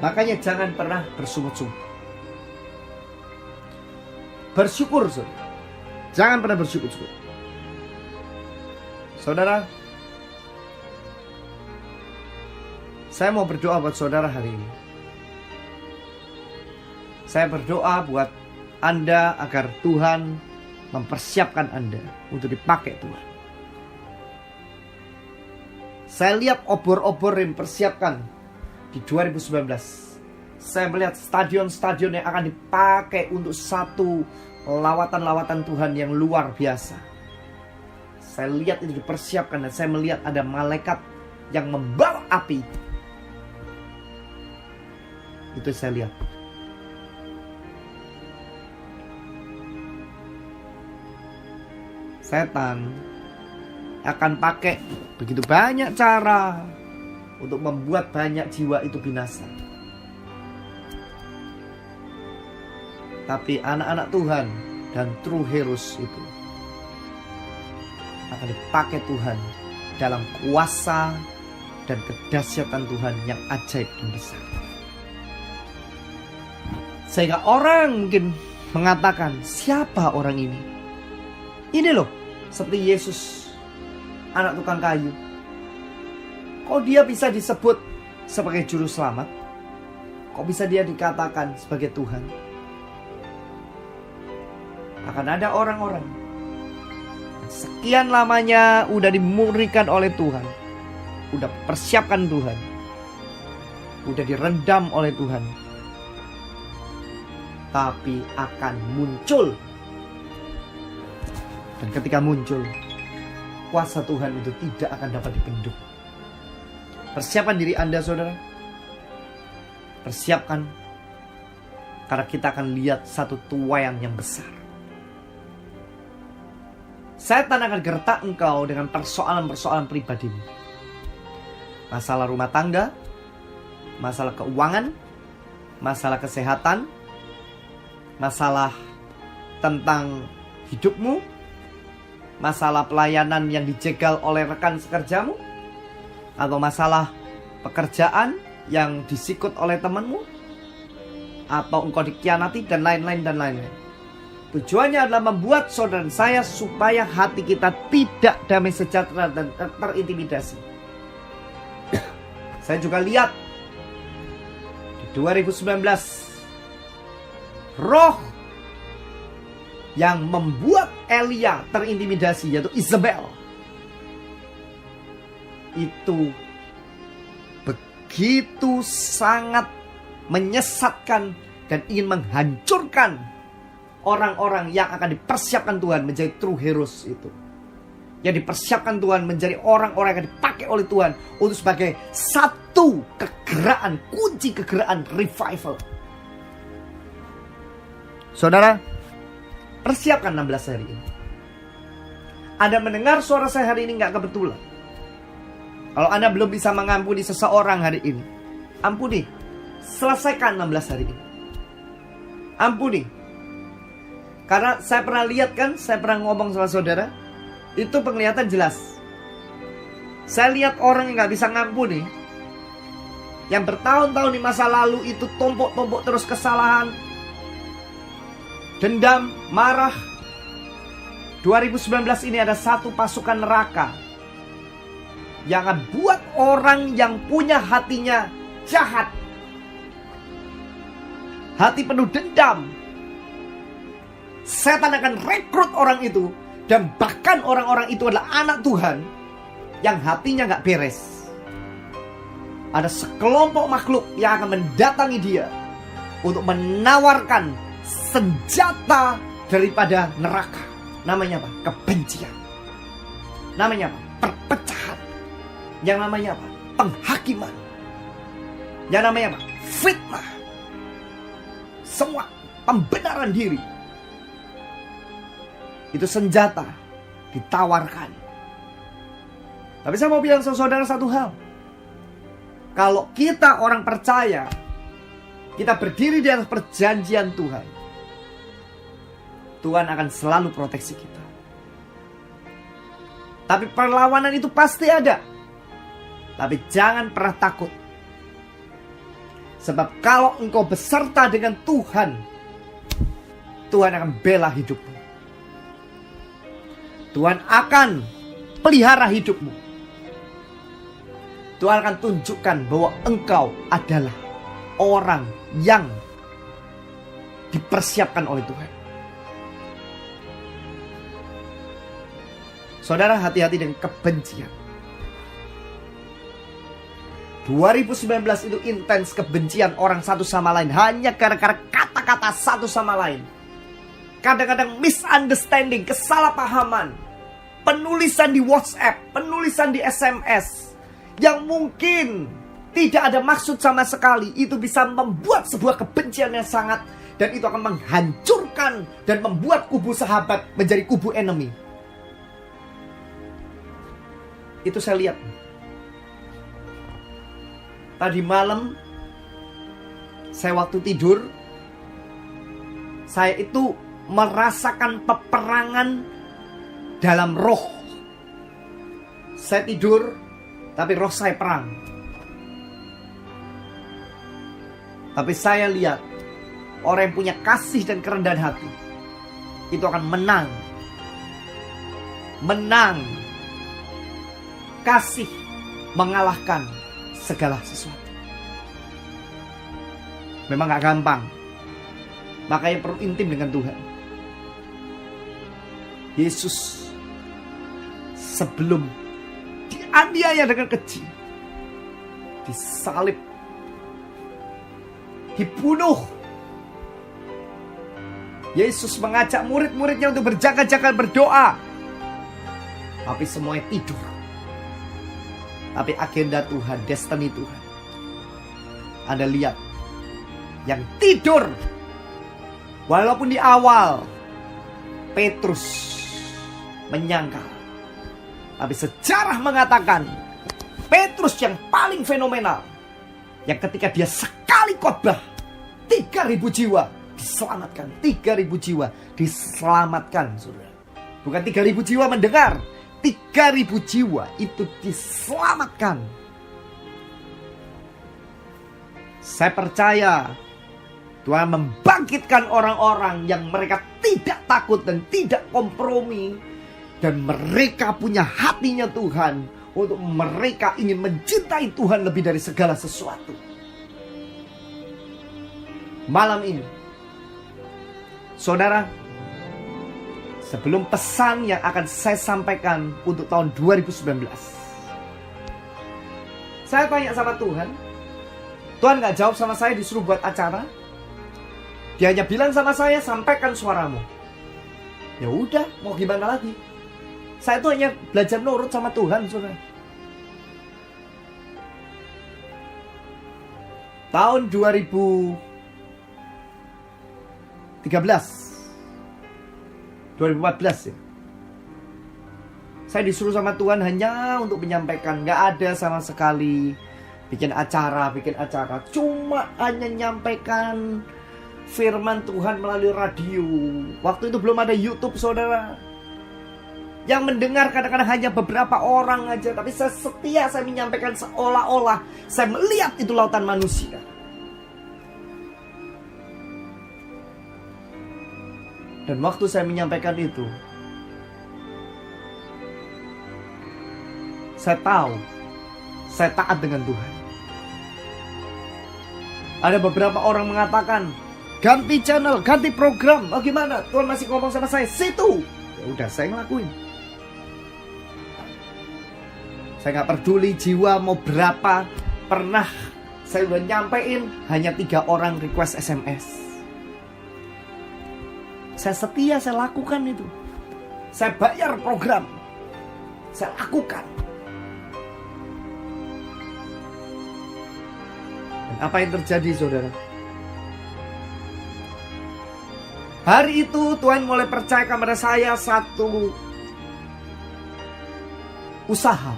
Makanya jangan pernah bersungut-sungut. Bersyukur, saudara. Jangan pernah bersyukur-syukur. Saudara, saya mau berdoa buat saudara hari ini. Saya berdoa buat Anda agar Tuhan mempersiapkan Anda untuk dipakai Tuhan. Saya lihat obor-obor yang dipersiapkan di 2019. Saya melihat stadion-stadion yang akan dipakai untuk satu lawatan-lawatan Tuhan yang luar biasa. Saya lihat itu dipersiapkan dan saya melihat ada malaikat yang membawa api. Itu saya lihat. Setan akan pakai begitu banyak cara untuk membuat banyak jiwa itu binasa. Tapi anak-anak Tuhan dan true heroes itu akan dipakai Tuhan dalam kuasa dan kedahsyatan Tuhan yang ajaib dan besar. Sehingga orang mungkin mengatakan, siapa orang ini? Ini loh, seperti Yesus, anak tukang kayu. Kok dia bisa disebut sebagai juru selamat? Kok bisa dia dikatakan sebagai Tuhan? Akan ada orang-orang sekian lamanya udah dimurnikan oleh Tuhan, udah persiapkan Tuhan, udah direndam oleh Tuhan, tapi akan muncul. Dan ketika muncul, kuasa Tuhan itu tidak akan dapat dibendung. Persiapkan diri Anda, saudara. Persiapkan, karena kita akan lihat satu tuaian yang besar. Setan akan gertak engkau dengan persoalan-persoalan pribadimu. Masalah rumah tangga, masalah keuangan, masalah kesehatan, masalah tentang hidupmu, masalah pelayanan yang dijegal oleh rekan sekerjamu, atau masalah pekerjaan yang disikut oleh temanmu, atau engkau dikhianati, dan lain-lain dan lain-lain. Tujuannya adalah membuat saudara dan saya supaya hati kita tidak damai sejahtera dan terintimidasi. Saya juga lihat di 2019 roh yang membuat Elia terintimidasi, yaitu Isabel, itu begitu sangat menyesatkan dan ingin menghancurkan orang-orang yang akan dipersiapkan Tuhan menjadi true heroes itu. Yang dipersiapkan Tuhan menjadi orang-orang yang akan dipakai oleh Tuhan untuk sebagai satu kegeraan, kunci kegeraan revival. Saudara, persiapkan 16 hari ini. Anda mendengar suara saya hari ini gak kebetulan. Kalau Anda belum bisa mengampuni seseorang hari ini, ampuni. Selesaikan 16 hari ini. Ampuni. Karena saya pernah lihat kan, saya pernah ngomong sama saudara, itu penglihatan jelas. Saya lihat orang yang gak bisa ngampuni, yang bertahun-tahun di masa lalu itu tumpuk-tumpuk terus kesalahan, dendam, marah. 2019 ini ada satu pasukan neraka yang akan buat orang yang punya hatinya jahat, hati penuh dendam. Setan akan rekrut orang itu, dan bahkan orang-orang itu adalah anak Tuhan yang hatinya gak beres. Ada sekelompok makhluk yang akan mendatangi dia untuk menawarkan senjata daripada neraka. Namanya apa? Kebencian. Namanya apa? Perpecahan. Yang namanya apa? Penghakiman. Yang namanya apa? Fitnah. Semua pembenaran diri. Itu senjata ditawarkan. Tapi saya mau bilang sama saudara satu hal. Kalau kita orang percaya, kita berdiri di atas perjanjian Tuhan, Tuhan akan selalu proteksi kita. Tapi perlawanan itu pasti ada. Tapi jangan pernah takut. Sebab kalau engkau beserta dengan Tuhan, Tuhan akan bela hidupmu. Tuhan akan pelihara hidupmu. Tuhan akan tunjukkan bahwa engkau adalah orang yang dipersiapkan oleh Tuhan. Saudara, hati-hati dengan kebencian. 2019 itu intens kebencian orang satu sama lain hanya gara-gara kata-kata satu sama lain. Kadang-kadang misunderstanding, kesalahpahaman, penulisan di WhatsApp, penulisan di SMS yang mungkin tidak ada maksud sama sekali, itu bisa membuat sebuah kebencian yang sangat, dan itu akan menghancurkan dan membuat kubu sahabat menjadi kubu enemy. Itu saya lihat. Tadi malam saya waktu tidur, saya itu merasakan peperangan dalam roh. Saya tidur, tapi roh saya perang. Tapi saya lihat orang yang punya kasih dan kerendahan hati itu akan menang. Menang. Kasih mengalahkan segala sesuatu. Memang gak gampang. Makanya perlu intim dengan Tuhan. Yesus sebelum dianiaya dengan keji, disalib, dibunuh, Yesus mengajak murid-muridnya untuk berjaga-jaga berdoa. Tapi semuanya tidur. Tapi agenda Tuhan, destiny Tuhan, Anda lihat, yang tidur, walaupun di awal Petrus menyangkal, tapi sejarah mengatakan Petrus yang paling fenomenal, yang ketika dia sekali khotbah 3.000 jiwa diselamatkan. 3.000 jiwa diselamatkan, saudara. Bukan 3.000 jiwa mendengar, 3.000 jiwa itu diselamatkan. Saya percaya Tuhan membangkitkan orang-orang yang mereka tidak takut dan tidak kompromi, dan mereka punya hatinya Tuhan untuk mereka ingin mencintai Tuhan lebih dari segala sesuatu. Malam ini, saudara, sebelum pesan yang akan saya sampaikan untuk tahun 2019, saya tanya sama Tuhan. Tuhan gak jawab sama saya, disuruh buat acara. Dia hanya bilang sama saya, sampaikan suaramu. Ya udah, mau gimana lagi? Saya tuh hanya belajar nurut sama Tuhan, saudara. Tahun 2014 ya, saya disuruh sama Tuhan hanya untuk menyampaikan. Gak ada sama sekali bikin acara. Cuma hanya nyampaikan firman Tuhan melalui radio. Waktu itu belum ada YouTube, saudara. Yang mendengar kadang-kadang hanya beberapa orang aja. Tapi saya setia, saya menyampaikan seolah-olah saya melihat itu lautan manusia. Dan waktu saya menyampaikan itu, saya tahu saya taat dengan Tuhan. Ada beberapa orang mengatakan, ganti channel, ganti program. Oh gimana? Tuhan masih ngomong sama saya, situ. Ya udah, saya ngelakuin. Saya gak peduli jiwa mau berapa. Pernah saya udah nyampein, hanya 3 orang request SMS. Saya setia, saya lakukan itu. Saya bayar program, saya lakukan. Dan apa yang terjadi, saudara? Hari itu Tuhan mulai percaya kepada saya satu usaha.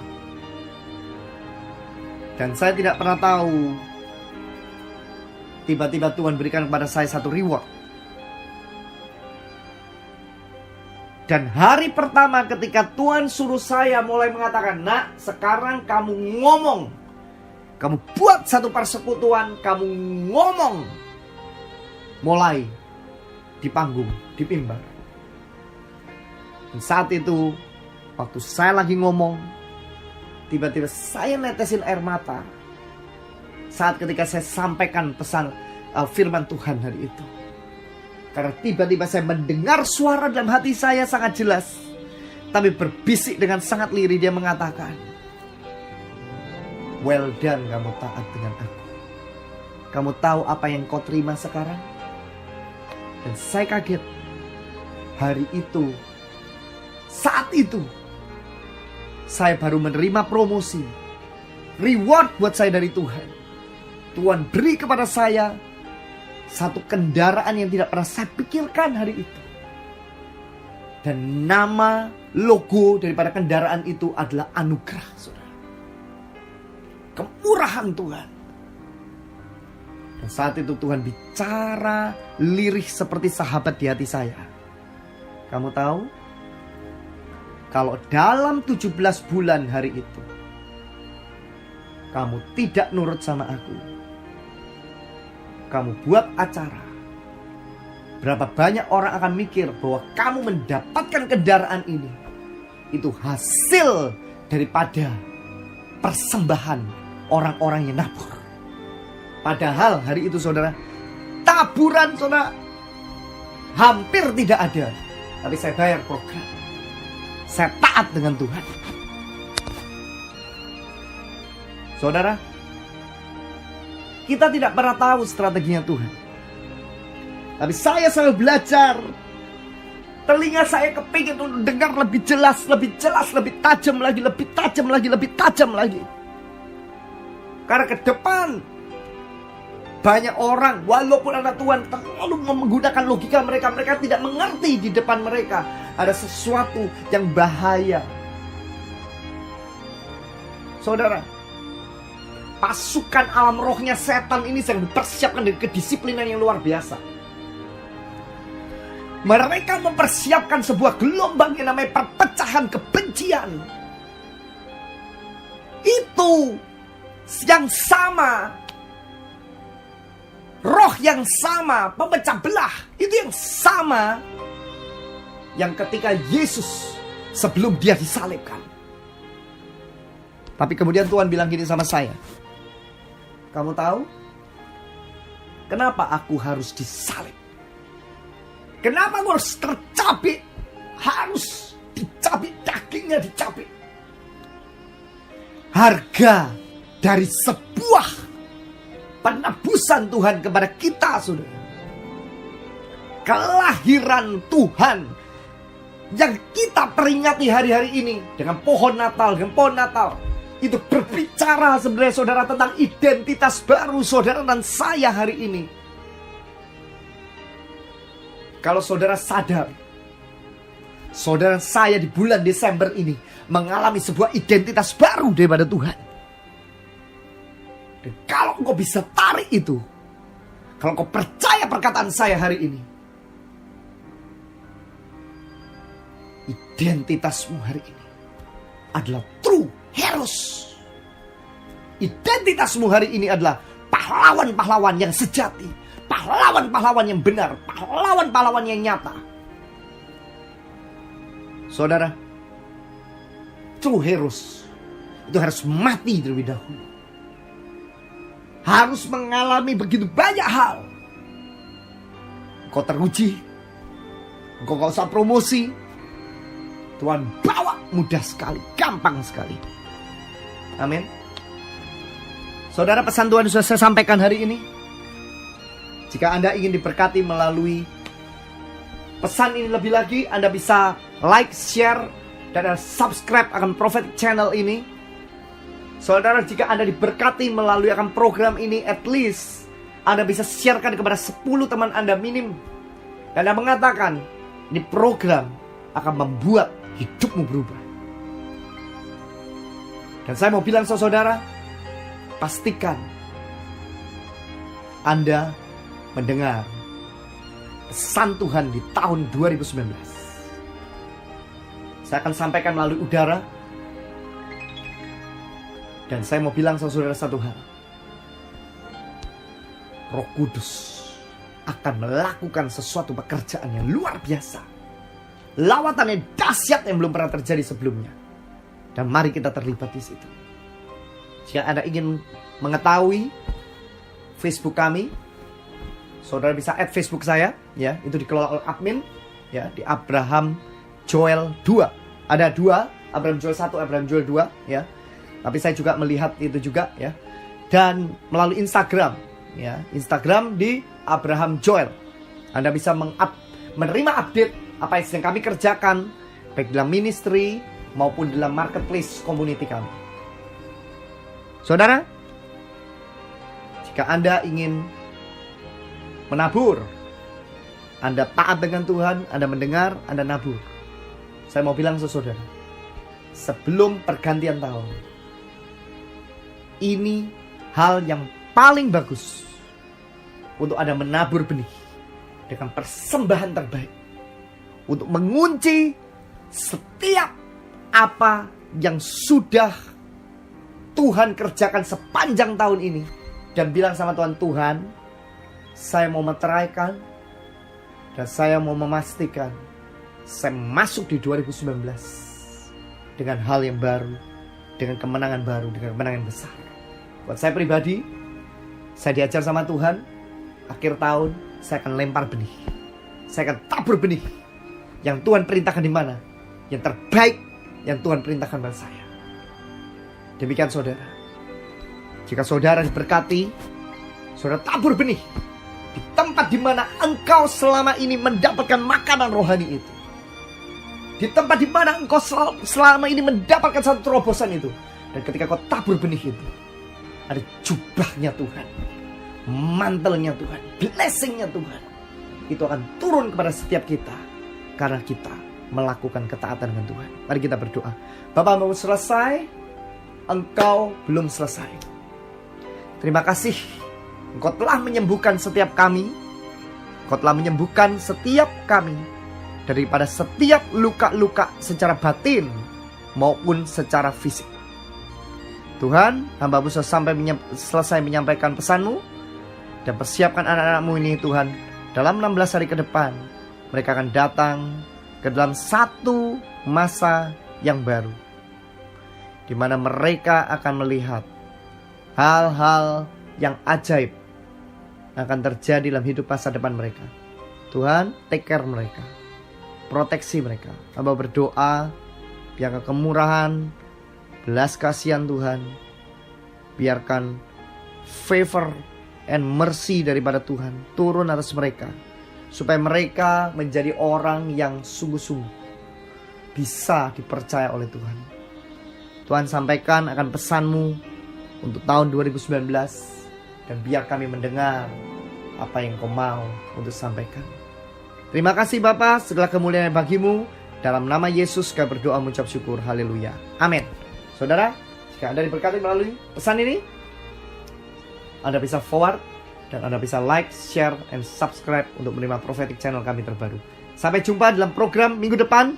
Dan saya tidak pernah tahu, tiba-tiba Tuhan berikan kepada saya satu reward. Dan hari pertama ketika Tuhan suruh saya mulai mengatakan, "Nak, sekarang kamu ngomong. Kamu buat satu persekutuan, kamu ngomong." Mulai di panggung, di mimbar. Dan saat itu, waktu saya lagi ngomong, tiba-tiba saya netesin air mata. Saat ketika saya sampaikan pesan firman Tuhan hari itu. Karena tiba-tiba saya mendengar suara dalam hati saya sangat jelas. Tapi berbisik dengan sangat lirih, dia mengatakan, "Well done, kamu taat dengan aku. Kamu tahu apa yang kau terima sekarang?" Dan saya kaget. Hari itu, saat itu, saya baru menerima promosi. Reward buat saya dari Tuhan. Tuhan beri kepada saya satu kendaraan yang tidak pernah saya pikirkan hari itu. Dan nama logo daripada kendaraan itu adalah anugerah, saudara. Kemurahan Tuhan. Dan saat itu Tuhan bicara lirih seperti sahabat di hati saya. Kamu tahu? Kalau dalam 17 bulan hari itu kamu tidak nurut sama aku, kamu buat acara, berapa banyak orang akan mikir bahwa kamu mendapatkan kendaraan ini itu hasil daripada persembahan orang-orang yang nabur. Padahal hari itu saudara, taburan saudara hampir tidak ada. Tapi saya bayar program. Saya taat dengan Tuhan. Saudara, kita tidak pernah tahu strateginya Tuhan. Tapi saya selalu belajar. Telinga saya kepingin untuk dengar lebih jelas, lebih tajam lagi, lebih tajam lagi. Karena ke depan banyak orang, walaupun anak Tuhan terlalu menggunakan logika mereka, mereka tidak mengerti di depan mereka ada sesuatu yang bahaya. Saudara, pasukan alam rohnya setan ini sedang dipersiapkan dengan kedisiplinan yang luar biasa. Mereka mempersiapkan sebuah gelombang yang namanya perpecahan kebencian. Itu yang sama, roh yang sama, pemecah belah, itu yang sama yang ketika Yesus sebelum dia disalibkan. Tapi kemudian Tuhan bilang gini sama saya, kamu tahu kenapa aku harus disalib? Kenapa aku harus tercabik? Harus dicabik, dagingnya dicabik. Harga dari sebuah penebusan Tuhan kepada kita, saudara. Kelahiran Tuhan yang kita peringati hari-hari ini dengan pohon Natal, itu berbicara sebenarnya saudara tentang identitas baru saudara dan saya hari ini. Kalau saudara sadar, saudara saya di bulan Desember ini mengalami sebuah identitas baru daripada Tuhan. Dan kalau engkau bisa tarik itu, kalau engkau percaya perkataan saya hari ini, identitasmu hari ini adalah true heroes. Identitasmu hari ini adalah pahlawan-pahlawan yang sejati, pahlawan-pahlawan yang benar, pahlawan-pahlawan yang nyata. Saudara, true heroes itu harus mati terlebih dahulu. Harus mengalami begitu banyak hal. Kau teruji, kau gak usah promosi, Tuhan bawa mudah sekali, gampang sekali. Amin. Saudara, pesan Tuhan sudah saya sampaikan hari ini. Jika Anda ingin diberkati melalui pesan ini lebih lagi, Anda bisa like, share, dan subscribe akan Prophetic Channel ini. Saudara, jika Anda diberkati melalui akan program ini, at least Anda bisa sharekan kepada 10 teman Anda minim. Dan Anda mengatakan, ini program akan membuat hidupmu berubah. Dan saya mau bilang saudara, pastikan Anda mendengar pesan Tuhan di tahun 2019. Saya akan sampaikan melalui udara. Dan saya mau bilang sama saudara satu hal. Roh Kudus akan melakukan sesuatu pekerjaan yang luar biasa. Lawatan yang dahsyat yang belum pernah terjadi sebelumnya. Dan mari kita terlibat di situ. Jika Anda ingin mengetahui Facebook kami, saudara bisa add Facebook saya, ya, itu dikelola oleh admin, ya, di Abraham Joel 2. Ada 2, Abraham Joel 1, Abraham Joel 2, ya. Tapi saya juga melihat itu juga, ya. Dan melalui Instagram, ya, Instagram di Abraham Joel. Anda bisa menerima update apa yang sedang kami kerjakan, baik dalam ministry maupun dalam marketplace community kami. Saudara, jika Anda ingin menabur, Anda taat dengan Tuhan, Anda mendengar, Anda nabur. Saya mau bilang saudara, sebelum pergantian tahun, ini hal yang paling bagus untuk Anda menabur benih dengan persembahan terbaik untuk mengunci setiap apa yang sudah Tuhan kerjakan sepanjang tahun ini, dan bilang sama Tuhan, Tuhan, saya mau meteraikan dan saya mau memastikan saya masuk di 2019 dengan hal yang baru, dengan kemenangan baru, dengan kemenangan besar. Buat saya pribadi, saya diajar sama Tuhan, akhir tahun saya akan lempar benih. Saya akan tabur benih yang Tuhan perintahkan di mana, yang terbaik yang Tuhan perintahkan pada saya. Demikian saudara. Jika saudara diberkati, saudara tabur benih di tempat di mana engkau selama ini mendapatkan makanan rohani itu. Di tempat di mana engkau selama ini mendapatkan satu terobosan itu. Dan ketika kau tabur benih itu, ada jubahnya Tuhan, mantelnya Tuhan, blessingnya Tuhan. Itu akan turun kepada setiap kita karena kita melakukan ketaatan dengan Tuhan. Mari kita berdoa. Bapa, mau selesai, Engkau belum selesai. Terima kasih, Engkau telah menyembuhkan setiap kami. Engkau telah menyembuhkan setiap kami daripada setiap luka-luka secara batin maupun secara fisik. Tuhan, hamba-Mu selesai menyampaikan pesan-Mu, dan persiapkan anak-anak-Mu ini Tuhan, dalam 16 hari ke depan mereka akan datang ke dalam satu masa yang baru, di mana mereka akan melihat hal-hal yang ajaib akan terjadi dalam hidup masa depan mereka. Tuhan, take care mereka, proteksi mereka. Hamba berdoa, biarkan kemurahan, belas kasihan Tuhan, biarkan favor and mercy daripada Tuhan turun atas mereka, supaya mereka menjadi orang yang sungguh-sungguh bisa dipercaya oleh Tuhan. Tuhan, sampaikan akan pesan-Mu untuk tahun 2019, dan biar kami mendengar apa yang Kau mau untuk sampaikan. Terima kasih Bapa, segala kemuliaan bagi-Mu. Dalam nama Yesus kami berdoa mengucap syukur. Haleluya. Amin. Saudara, jika Anda diberkati melalui pesan ini, Anda bisa forward dan Anda bisa like, share, and subscribe untuk menerima prophetic channel kami terbaru. Sampai jumpa dalam program minggu depan.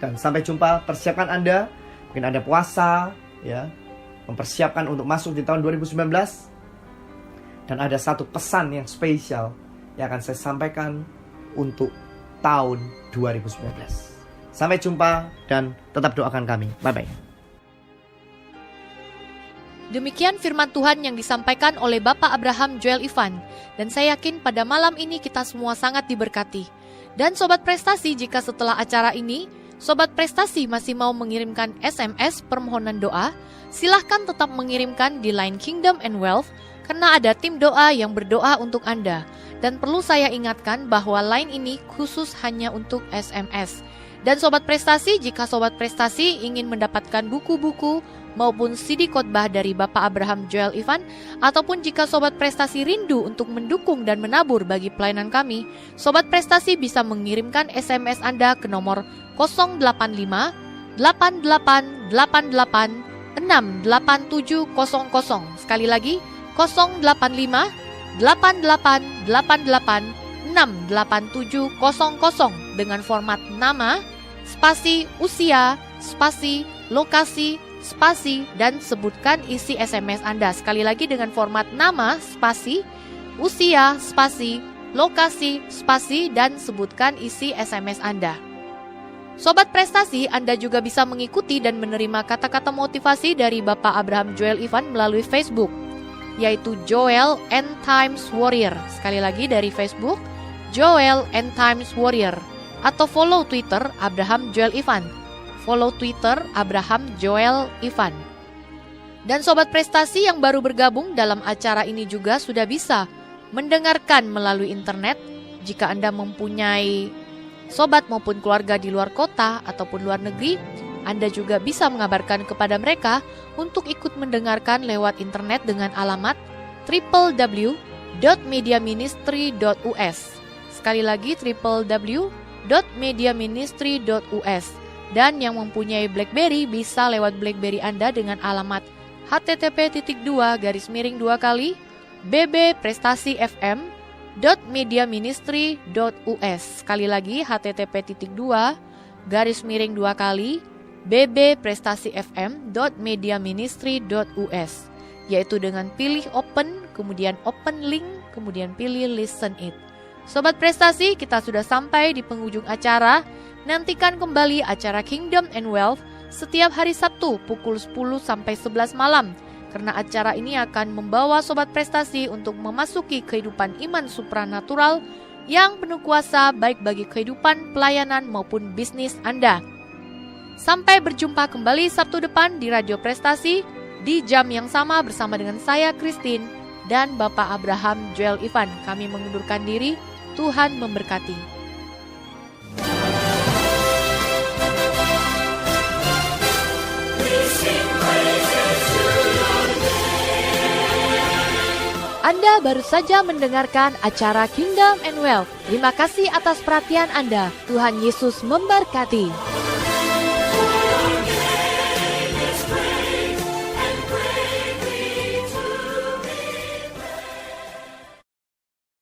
Dan sampai jumpa, persiapkan Anda. Mungkin Anda puasa, ya, mempersiapkan untuk masuk di tahun 2019. Dan ada satu pesan yang spesial yang akan saya sampaikan untuk tahun 2019. Sampai jumpa dan tetap doakan kami. Bye-bye. Demikian firman Tuhan yang disampaikan oleh Bapak Abraham Joel Ivan. Dan saya yakin pada malam ini kita semua sangat diberkati. Dan Sobat Prestasi, jika setelah acara ini Sobat Prestasi masih mau mengirimkan SMS permohonan doa, silahkan tetap mengirimkan di line Kingdom and Wealth, karena ada tim doa yang berdoa untuk Anda. Dan perlu saya ingatkan bahwa line ini khusus hanya untuk SMS. Dan Sobat Prestasi, jika Sobat Prestasi ingin mendapatkan buku-buku maupun CD khotbah dari Bapak Abraham Joel Ivan, ataupun jika Sobat Prestasi rindu untuk mendukung dan menabur bagi pelayanan kami, Sobat Prestasi bisa mengirimkan SMS Anda ke nomor 085 8888 68700. Sekali lagi, 085 8888 68700 dengan format nama, spasi usia, spasi lokasi, spasi, dan sebutkan isi SMS Anda. Sekali lagi dengan format nama, spasi, usia, spasi, lokasi, spasi, dan sebutkan isi SMS Anda. Sobat Prestasi, Anda juga bisa mengikuti dan menerima kata-kata motivasi dari Bapak Abraham Joel Ivan melalui Facebook, yaitu Joel End Times Warrior. Sekali lagi dari Facebook, Joel End Times Warrior. Atau follow Twitter Abraham Joel Ivan. Follow Twitter Abraham Joel Ivan. Dan Sobat Prestasi yang baru bergabung dalam acara ini juga sudah bisa mendengarkan melalui internet. Jika Anda mempunyai sobat maupun keluarga di luar kota ataupun luar negeri, Anda juga bisa mengabarkan kepada mereka untuk ikut mendengarkan lewat internet dengan alamat www.mediaministry.us. Sekali lagi www.mediaministry.us. Dan yang mempunyai BlackBerry bisa lewat BlackBerry Anda dengan alamat http://bb-prestasi-fm.mediaministry.us. Sekali lagi http://bb-prestasi-fm.mediaministry.us, yaitu dengan pilih open, kemudian open link, kemudian pilih listen it. Sobat Prestasi, kita sudah sampai di penghujung acara. Nantikan kembali acara Kingdom and Wealth setiap hari Sabtu pukul 10 sampai 11 malam. Karena acara ini akan membawa Sobat Prestasi untuk memasuki kehidupan iman supranatural yang penuh kuasa baik bagi kehidupan, pelayanan maupun bisnis Anda. Sampai berjumpa kembali Sabtu depan di Radio Prestasi di jam yang sama bersama dengan saya Christine dan Bapak Abraham Joel Ivan. Kami mengundurkan diri. Tuhan memberkati. Anda baru saja mendengarkan acara Kingdom and Wealth. Terima kasih atas perhatian Anda. Tuhan Yesus memberkati.